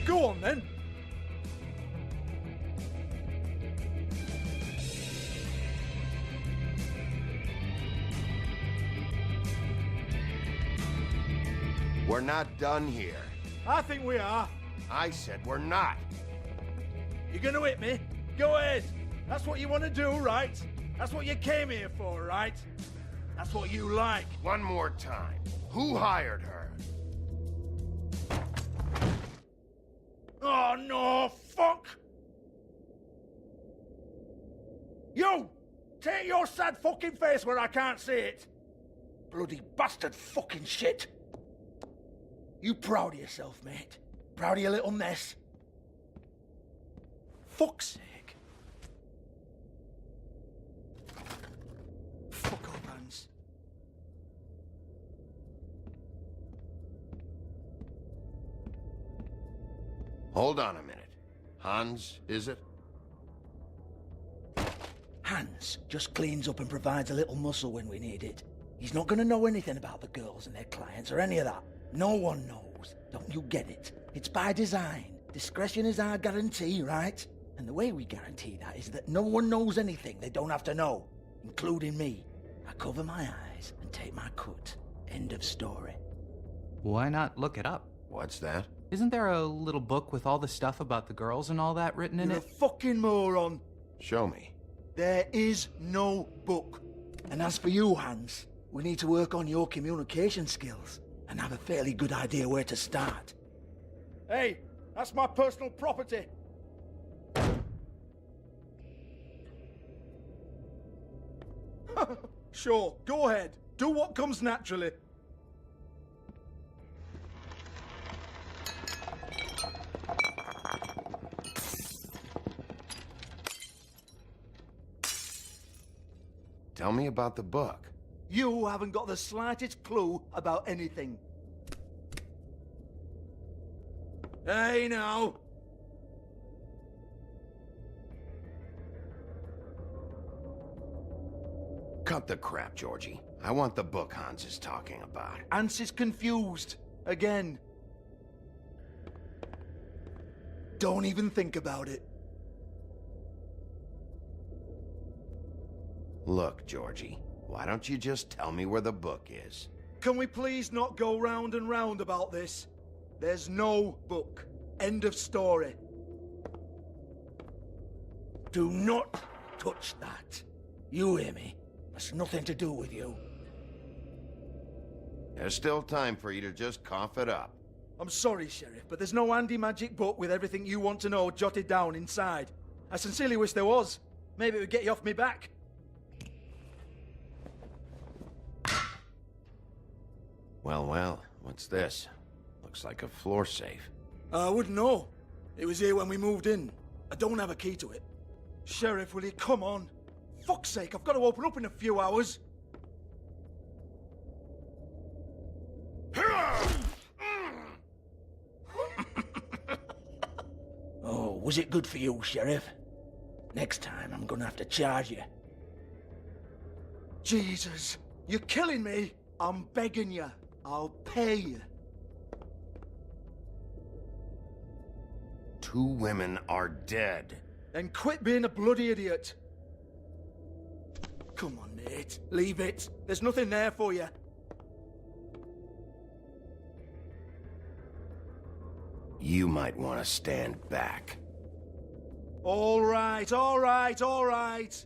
Go on, then. We're not done here. I think we are. I said we're not. You're gonna hit me? Go ahead. That's what you want to do, right? That's what you came here for, right? That's what you like. One more time. Who hired her? Oh, no, fuck! You! Take your sad fucking face where I can't see it! Bloody bastard fucking shit! You proud of yourself, mate? Proud of your little mess? Fuck's sake. Fuck off, Hans. Hold on a minute. Hans, is it? Hans just cleans up and provides a little muscle when we need it. He's not gonna know anything about the girls and their clients or any of that. No one knows. Don't you get it? It's by design. Discretion is our guarantee, right? And the way we guarantee that is that no one knows anything they don't have to know, including me. I cover my eyes and take my cut. End of story. Why not look it up? What's that? Isn't there a little book with all the stuff about the girls and all that written in You're it? a fucking moron. Show me. There is no book. And as for you, Hans, we need to work on your communication skills and have a fairly good idea where to start. Hey, that's my personal property. Sure, go ahead. Do what comes naturally. Tell me about the book. You haven't got the slightest clue about anything. Hey, now. Cut the crap, Georgie. I want the book Hans is talking about. Hans is confused. Again. Don't even think about it. Look, Georgie, why don't you just tell me where the book is? Can we please not go round and round about this? There's no book. End of story. Do not touch that. You hear me? That's nothing to do with you. There's still time for you to just cough it up. I'm sorry, Sheriff, but there's no handy magic book with everything you want to know jotted down inside. I sincerely wish there was. Maybe it would get you off me back. Well, what's this? Looks like a floor safe. I wouldn't know. It was here when we moved in. I don't have a key to it. Sheriff, will you come on? Fuck's sake, I've got to open up in a few hours. Oh, was it good for you, Sheriff? Next time, I'm gonna have to charge you. Jesus, you're killing me. I'm begging you. I'll pay you. 2 women are dead. Then quit being a bloody idiot. Come on, Nate. Leave it. There's nothing there for you. You might want to stand back. All right, all right, all right.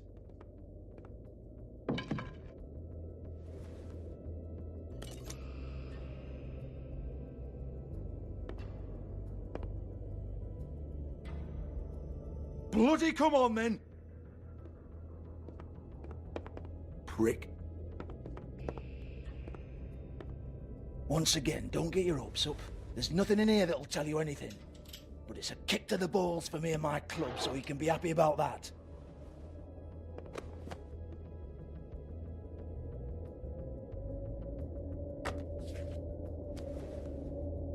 Bloody come on, then. Prick. Once again, don't get your hopes up. There's nothing in here that'll tell you anything. But it's a kick to the balls for me and my club, so you can be happy about that.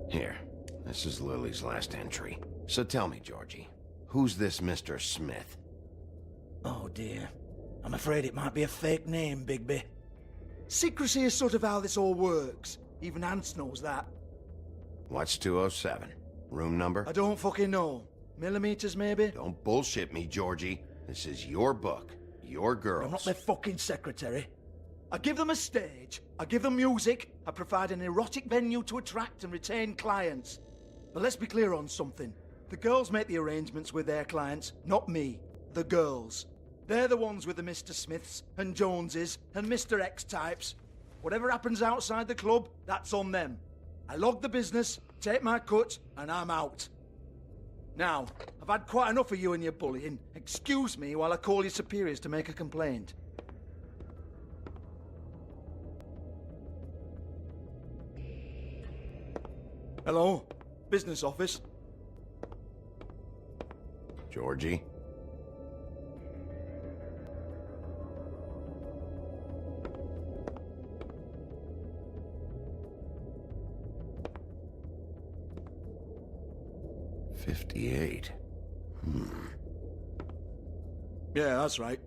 Here, this is Lily's last entry. So tell me, Georgie, who's this Mr. Smith? Oh dear. I'm afraid it might be a fake name, Bigby. Secrecy is sort of how this all works. Even Hans knows that. What's 207? Room number? I don't fucking know. Millimeters, maybe? Don't bullshit me, Georgie. This is your book. Your girls. I'm not their fucking secretary. I give them a stage, I give them music, I provide an erotic venue to attract and retain clients. But let's be clear on something. The girls make the arrangements with their clients, not me. The girls. They're the ones with the Mr. Smiths and Joneses and Mr. X types. Whatever happens outside the club, that's on them. I log the business, take my cut, and I'm out. Now, I've had quite enough of you and your bullying. Excuse me while I call your superiors to make a complaint. Hello? Business office? Georgie? $58. Yeah, that's right.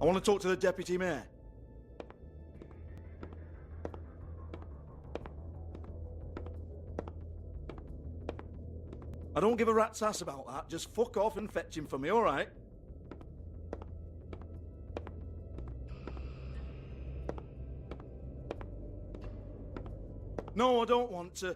I want to talk to the deputy mayor. I don't give a rat's ass about that. Just fuck off and fetch him for me, all right? No, I don't want to.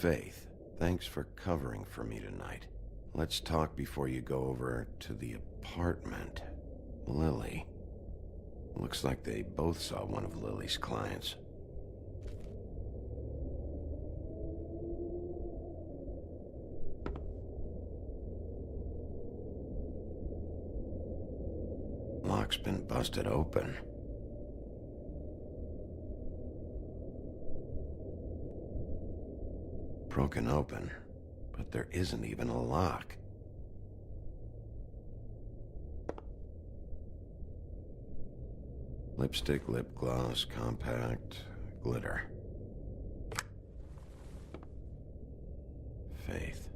Faith, thanks for covering for me tonight. Let's talk before you go over to the apartment. Lily. Looks like they both saw one of Lily's clients. Lock's been busted open. Broken open, but there isn't even a lock. Lipstick, lip gloss, compact, glitter. Faith.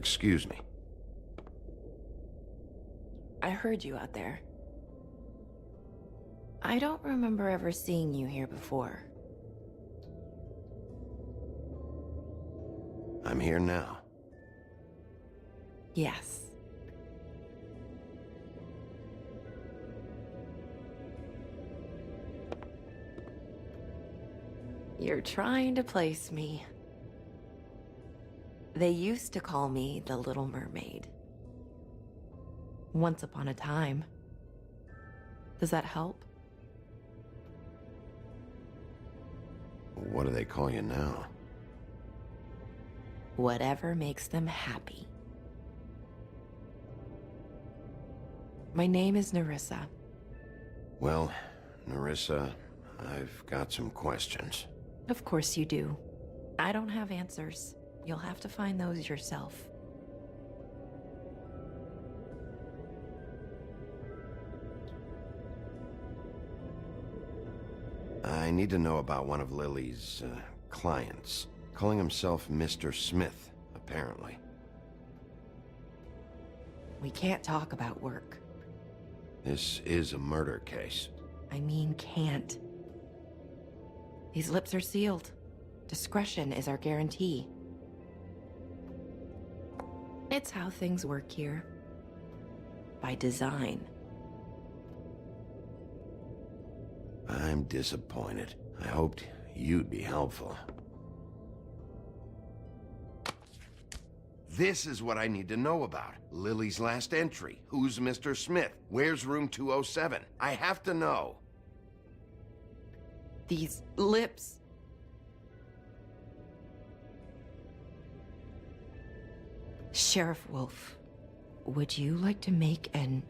Excuse me. I heard you out there. I don't remember ever seeing you here before. I'm here now. Yes. You're trying to place me. They used to call me the Little Mermaid. Once upon a time. Does that help? What do they call you now? Whatever makes them happy. My name is Nerissa. Well, Nerissa, I've got some questions. Of course you do. I don't have answers. You'll have to find those yourself. I need to know about one of Lily's clients. Calling himself Mr. Smith, apparently. We can't talk about work. This is a murder case. I mean can't. These lips are sealed. Discretion is our guarantee. It's how things work here. By design. I'm disappointed. I hoped you'd be helpful. This is what I need to know about. Lily's last entry. Who's Mr. Smith? Where's room 207? I have to know. These lips. Sheriff Wolf, would you like to make an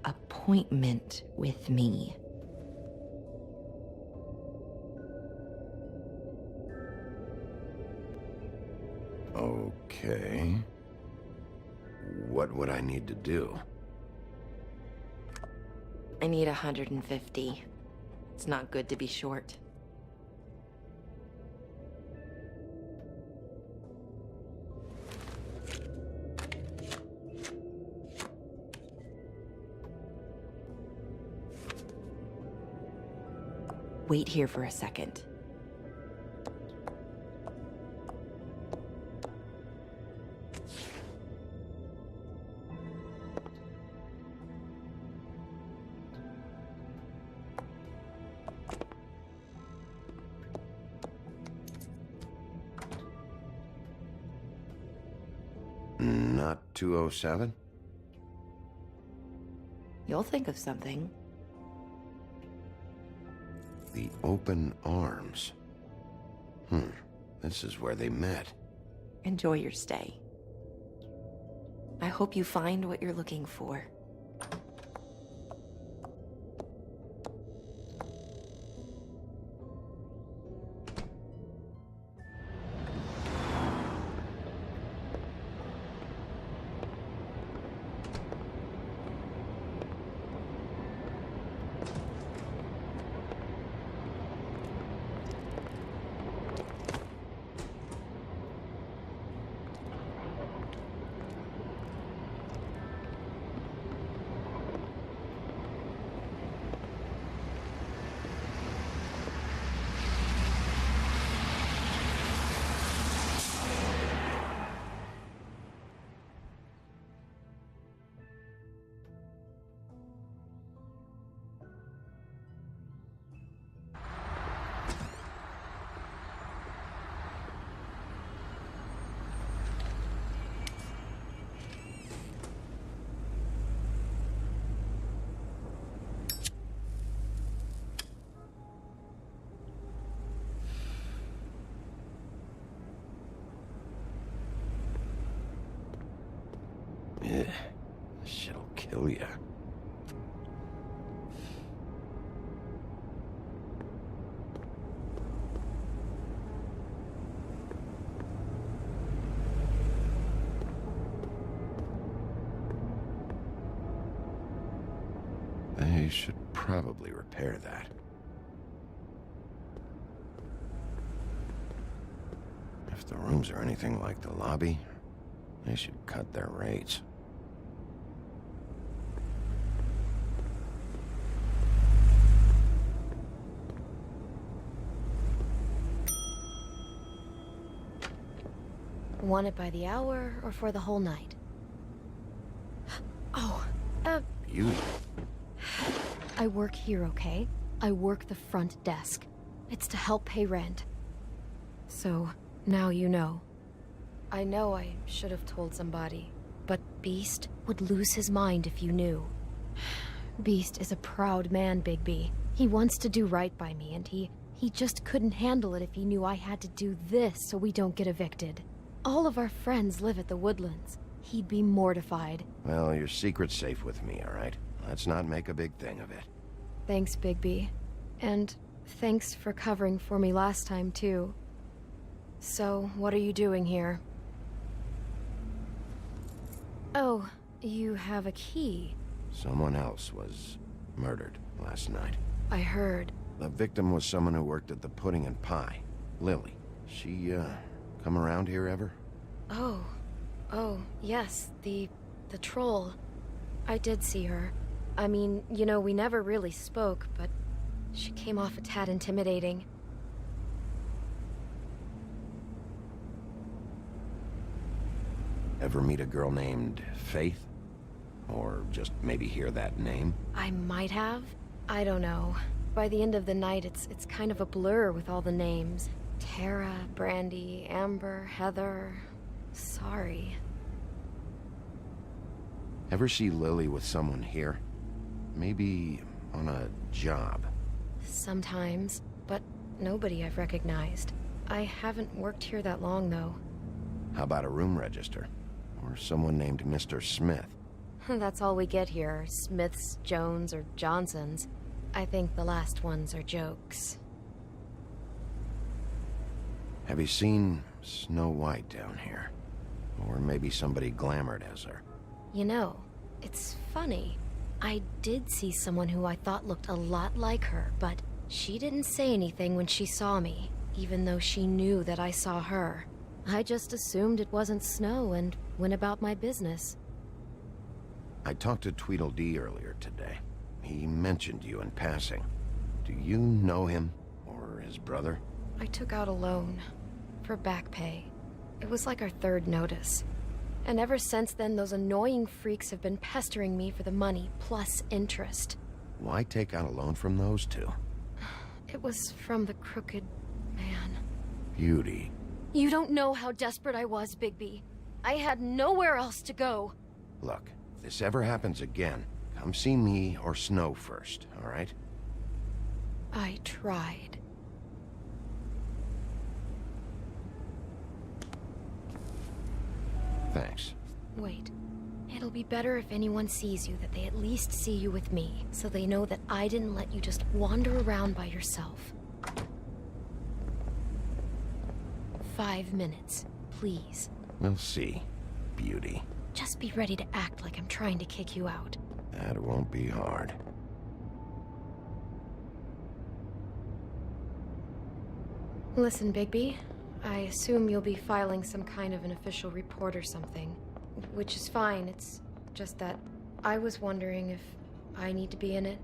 appointment with me? Okay. What would I need to do? I need 150. It's not good to be short. Wait here for a second. Not 207? You'll think of something. The open arms. This is where they met. Enjoy your stay. I hope you find what you're looking for. This shit'll kill ya. They should probably repair that. If the rooms are anything like the lobby, They should cut their rates. Want it by the hour or for the whole night? Oh, Beauty. I work here, okay? I work the front desk. It's to help pay rent. So, now you know. I know I should have told somebody, but Beast would lose his mind if you knew. Beast is a proud man, Bigby. He wants to do right by me, and he just couldn't handle it if he knew I had to do this so we don't get evicted. All of our friends live at the Woodlands. He'd be mortified. Well, your secret's safe with me, all right? Let's not make a big thing of it. Thanks, Bigby. And thanks for covering for me last time, too. So, what are you doing here? Oh, you have a key. Someone else was murdered last night. I heard. The victim was someone who worked at the Pudding and Pie. Lily. She, come around here ever? Oh, yes, the troll. I did see her. I mean, you know, we never really spoke, but she came off a tad intimidating. Ever meet a girl named Faith? Or just maybe hear that name? I might have. I don't know. By the end of the night, it's kind of a blur with all the names. Tara, Brandy, Amber, Heather... Sorry. Ever see Lily with someone here? Maybe on a job? Sometimes, but nobody I've recognized. I haven't worked here that long, though. How about a room register? Or someone named Mr. Smith? That's all we get here. Smiths, Jones, or Johnsons. I think the last ones are jokes. Have you seen Snow White down here? Or maybe somebody glamored as her? You know, it's funny. I did see someone who I thought looked a lot like her, but she didn't say anything when she saw me, even though she knew that I saw her. I just assumed it wasn't Snow and went about my business. I talked to Tweedledee earlier today. He mentioned you in passing. Do you know him? Or his brother? I took out a loan. For back pay. It was like our third notice. And ever since then, those annoying freaks have been pestering me for the money, plus interest. Why take out a loan from those two? It was from the crooked man. Beauty. You don't know how desperate I was, Bigby. I had nowhere else to go. Look, if this ever happens again, come see me or Snow first, all right? I tried. Thanks. Wait. It'll be better if anyone sees you that they at least see you with me, so they know that I didn't let you just wander around by yourself. 5 minutes, please. We'll see, Beauty. Just be ready to act like I'm trying to kick you out. That won't be hard. Listen, Bigby. I assume you'll be filing some kind of an official report or something. Which is fine, it's just that I was wondering if I need to be in it.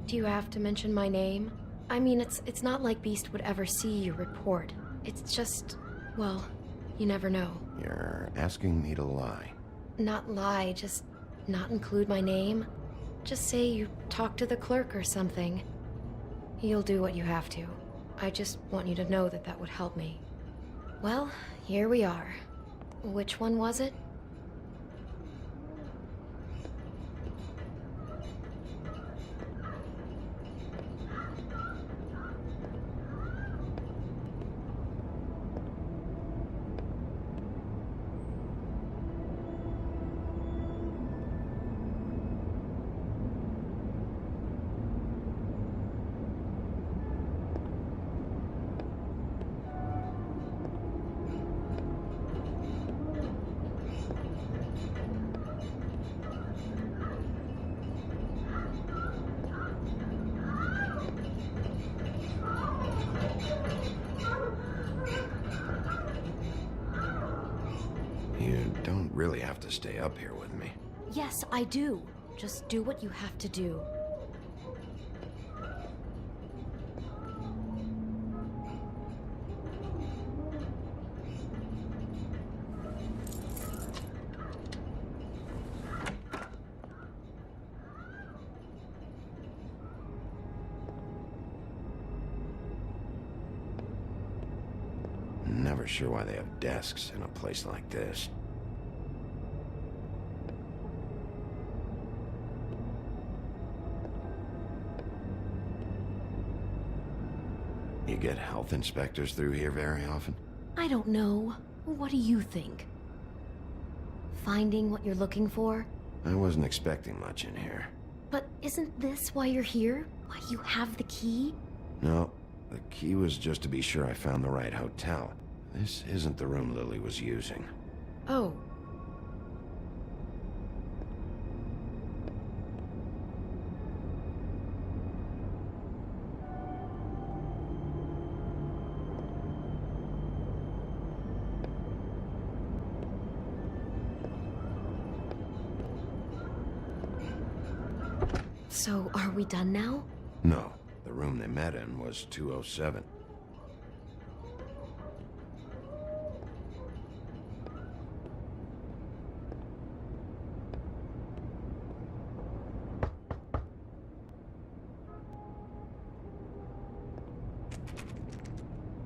Do you have to mention my name? I mean, it's not like Beast would ever see your report. It's just, well, you never know. You're asking me to lie. Not lie, just not include my name. Just say you talked to the clerk or something. You'll do what you have to. I just want you to know that that would help me. Well, here we are. Which one was it? don't really have to stay up here with me. Yes, I do. Just do what you have to do. Never sure why they have desks in a place like this. You get health inspectors through here very often? I don't know. What do you think? Finding what you're looking for? I wasn't expecting much in here. But isn't this why you're here? Why you have the key? No, the key was just to be sure I found the right hotel. This isn't the room Lily was using. Oh. So, are we done now? No, the room they met in was 207.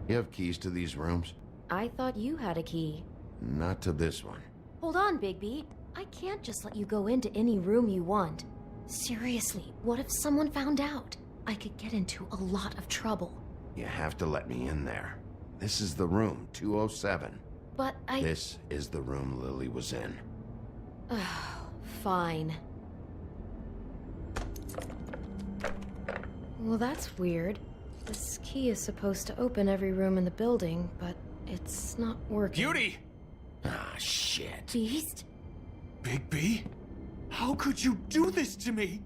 You have keys to these rooms? I thought you had a key. Not to this one. Hold on, Bigby. I can't just let you go into any room you want. Seriously, what if someone found out? I could get into a lot of trouble. You have to let me in there. This is the room, 207. But This is the room Lily was in. Fine. Well, that's weird. This key is supposed to open every room in the building, but it's not working. Beauty! Ah, shit. Beast? Bigby? How could you do this to me?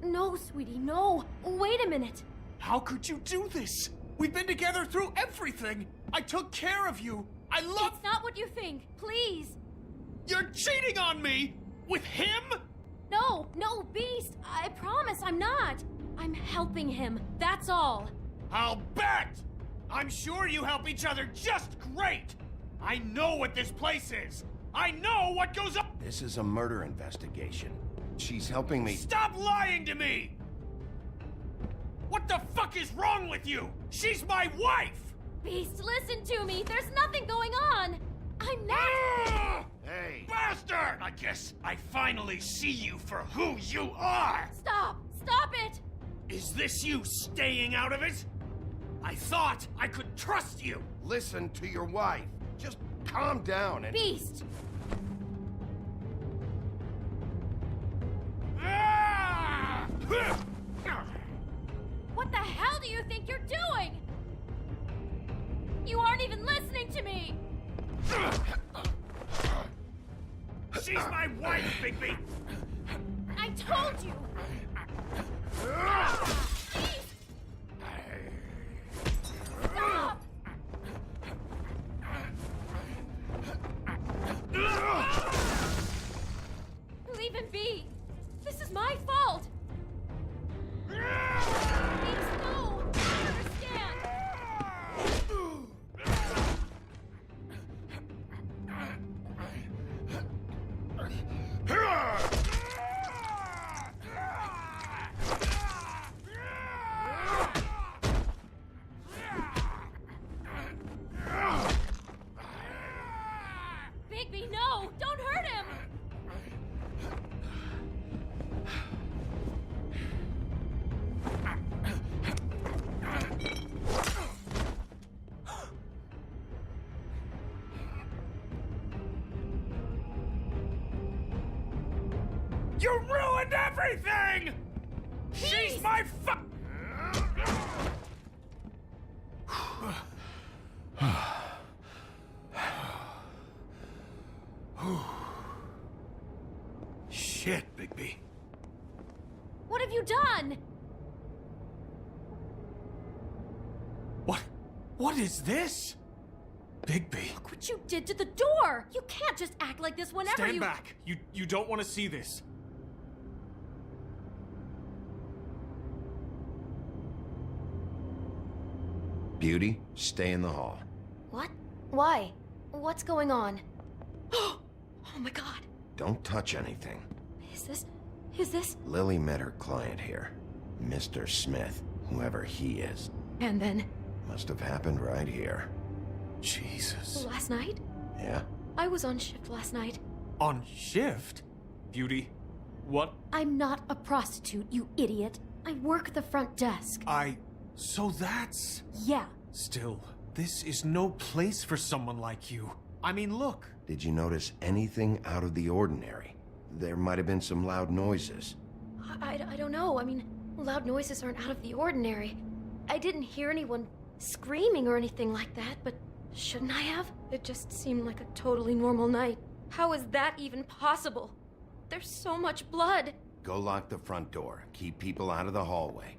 No, sweetie, no. Wait a minute. How could you do this? We've been together through everything. I took care of you. I love... It's not what you think. Please. You're cheating on me! With him? No, Beast. I promise I'm not. I'm helping him. That's all. I'll bet! I'm sure you help each other just great! I know what this place is! I know what goes on! This is a murder investigation. She's helping me... Stop lying to me! What the fuck is wrong with you? She's my wife! Beast, listen to me. There's nothing going on. I'm not... Hey! Bastard! I guess I finally see you for who you are! Stop! Stop it! Is this you staying out of it? I thought I could trust you! Listen to your wife. Just calm down and... Beast! What the hell do you think you're doing? You aren't even listening to me! She's my wife, Bigby! I told you! Stop! Leave him be! This is my fault! Please, no! I understand! Bigby, no! Don't hurt him! You ruined everything! She's my Shit, Bigby. What have you done? What is this? Bigby. Look what you did to the door! You can't just act like this whenever Stand you- back. You don't want to see this. Beauty, stay in the hall. What? Why? What's going on? Oh my god. Don't touch anything. Is this? Lily met her client here. Mr. Smith, whoever he is. And then? Must have happened right here. Jesus. Last night? Yeah? I was on shift last night. On shift? Beauty, what? I'm not a prostitute, you idiot. I work the front desk. So that's... Yeah. Still, this is no place for someone like you. I mean, look. Did you notice anything out of the ordinary? There might have been some loud noises. I don't know. I mean, loud noises aren't out of the ordinary. I didn't hear anyone screaming or anything like that, but shouldn't I have? It just seemed like a totally normal night. How is that even possible? There's so much blood. Go lock the front door. Keep people out of the hallway.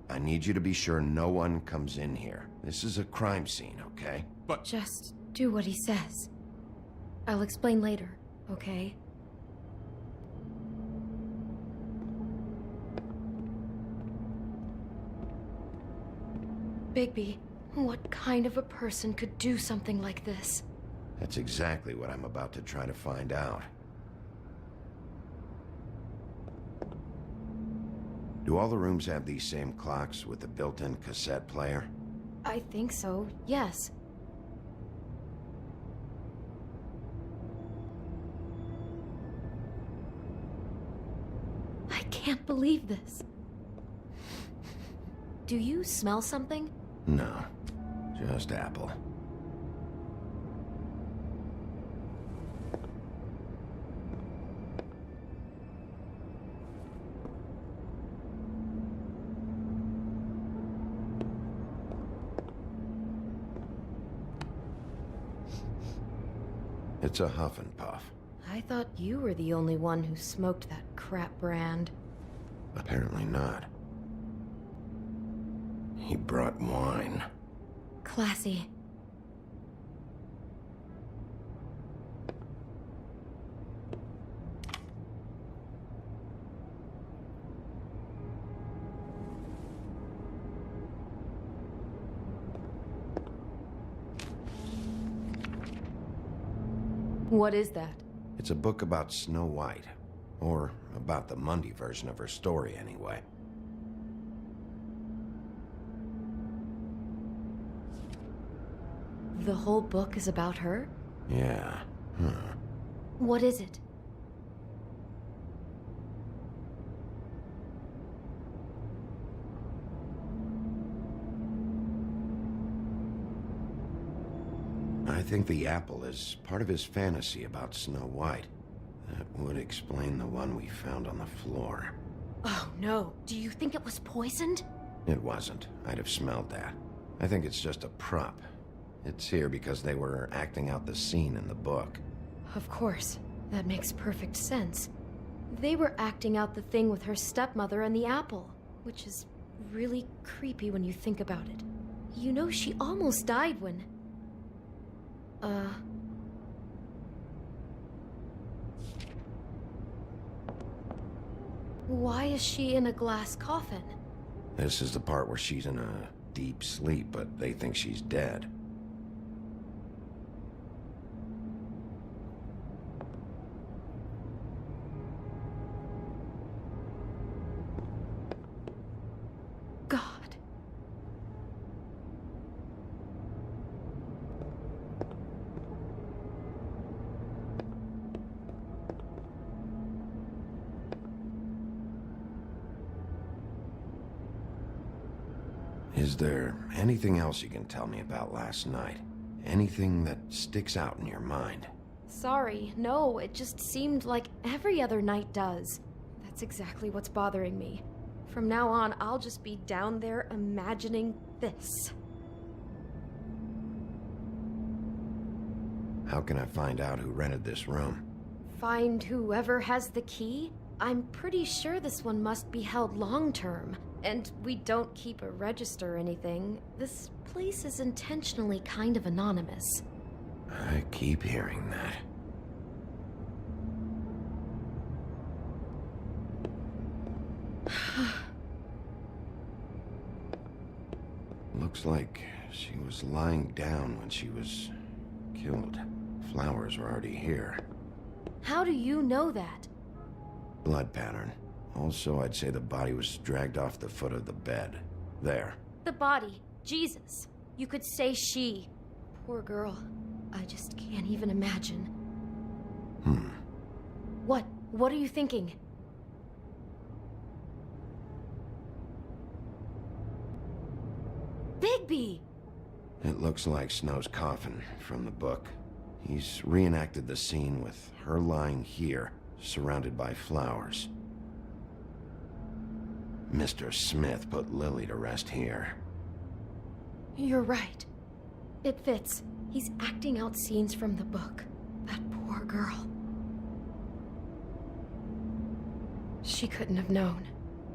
I need you to be sure no one comes in here. This is a crime scene, okay? But... Just do what he says. I'll explain later, okay? Bigby, what kind of a person could do something like this? That's exactly what I'm about to try to find out. Do all the rooms have these same clocks with the built-in cassette player? I think so, yes. I can't believe this. Do you smell something? No, just apple. It's a huff and puff. I thought you were the only one who smoked that crap brand. Apparently not. He brought wine. Classy. What is that? It's a book about Snow White. Or about the Mundy version of her story, anyway. The whole book is about her? Yeah. Huh. What is it? I think the apple is part of his fantasy about Snow White. That would explain the one we found on the floor. Oh no, do you think it was poisoned? It wasn't. I'd have smelled that. I think it's just a prop. It's here because they were acting out the scene in the book. Of course. That makes perfect sense. They were acting out the thing with her stepmother and the apple, which is really creepy when you think about it. You know, she almost died when... Why is she in a glass coffin? This is the part where she's in a deep sleep, but they think she's dead. God. Is there anything else you can tell me about last night? Anything that sticks out in your mind? Sorry, no, it just seemed like every other night does. That's exactly what's bothering me. From now on, I'll just be down there imagining this. How can I find out who rented this room? Find whoever has the key? I'm pretty sure this one must be held long-term. And we don't keep a register or anything. This place is intentionally kind of anonymous. I keep hearing that. Looks like she was lying down when she was killed. Flowers were already here. How do you know that? Blood pattern. Also, I'd say the body was dragged off the foot of the bed. There. The body. Jesus. You could say she. Poor girl. I just can't even imagine. What? What are you thinking? Bigby! It looks like Snow's coffin from the book. He's reenacted the scene with her lying here, surrounded by flowers. Mr. Smith put Lily to rest here. You're right. It fits. He's acting out scenes from the book. That poor girl. She couldn't have known.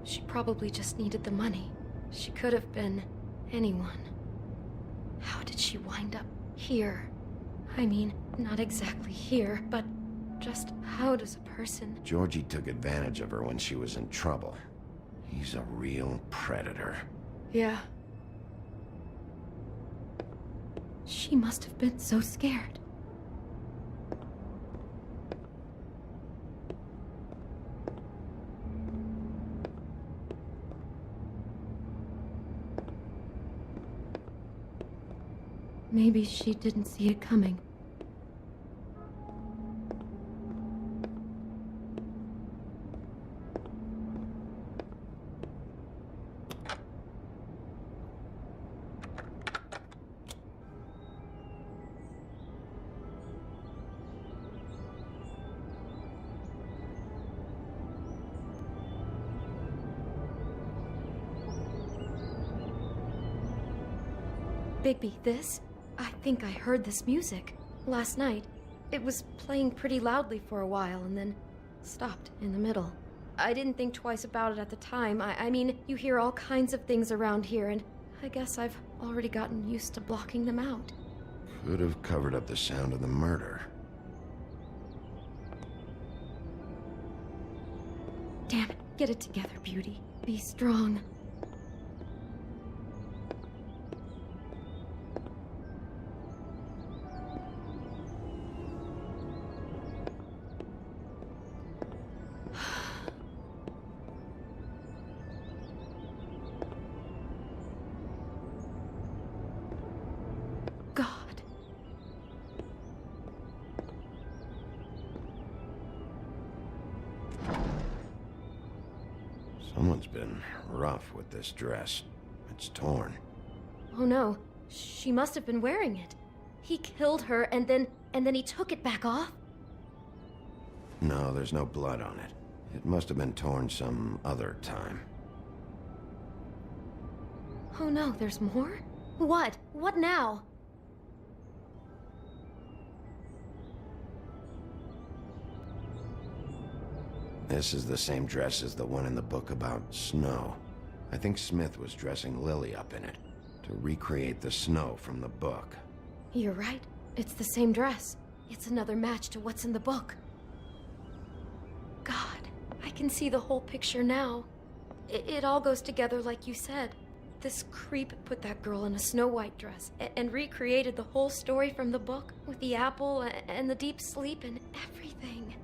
She probably just needed the money. She could have been anyone. How did she wind up here? I mean, not exactly here, but just how does a person... Georgie took advantage of her when she was in trouble. He's a real predator. Yeah. She must have been so scared. Maybe she didn't see it coming. Bigby, this? I think I heard this music. Last night. It was playing pretty loudly for a while and then stopped in the middle. I didn't think twice about it at the time. I mean, you hear all kinds of things around here, and I guess I've already gotten used to blocking them out. Could have covered up the sound of the murder. Damn it. Get it together, Beauty. Be strong. Someone's been rough with this dress. It's torn. Oh no, she must have been wearing it. He killed her and then he took it back off? No, there's no blood on it. It must have been torn some other time. Oh no, there's more? What? What now? This is the same dress as the one in the book about Snow. I think Smith was dressing Lily up in it to recreate the Snow from the book. You're right. It's the same dress. It's another match to what's in the book. God, I can see the whole picture now. It all goes together like you said. This creep put that girl in a Snow White dress and recreated the whole story from the book with the apple and the deep sleep and everything.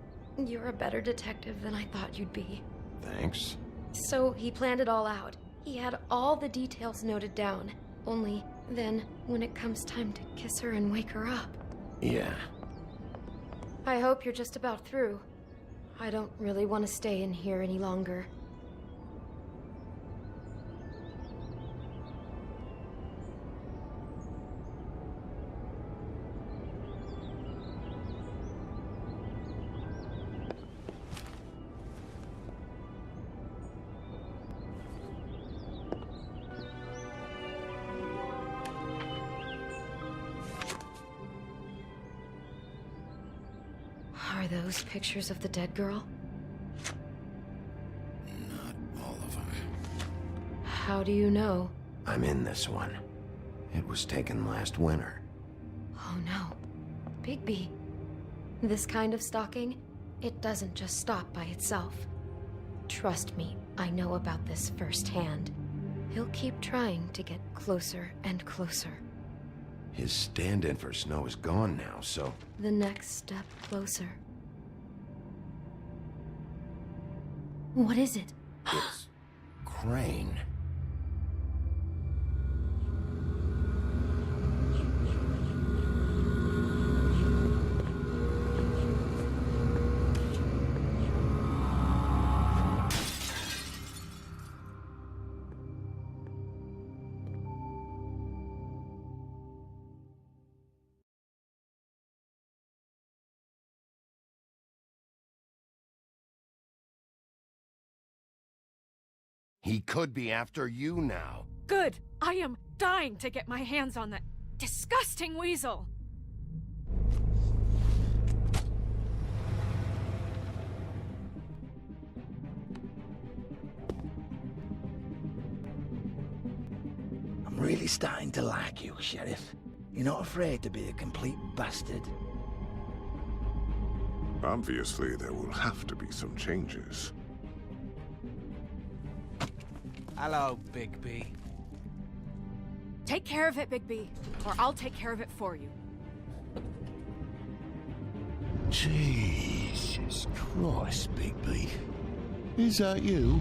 You're a better detective than I thought you'd be. Thanks. So he planned it all out. He had all the details noted down. Only then, when it comes time to kiss her and wake her up. Yeah. I hope you're just about through. I don't really want to stay in here any longer. Are those pictures of the dead girl? How do you know? I'm in this one. It was taken last winter. Oh no. Bigby. This kind of stalking, it doesn't just stop by itself. Trust me, I know about this firsthand. He'll keep trying to get closer and closer. His stand-in for Snow is gone now, so... The next step closer. What is it? It's... Crane. He could be after you now. Good! I am dying to get my hands on that disgusting weasel! I'm really starting to like you, Sheriff. You're not afraid to be a complete bastard. Obviously, there will have to be some changes. Hello, Bigby. Take care of it, Bigby, or I'll take care of it for you. Jesus Christ, Bigby. Is that you?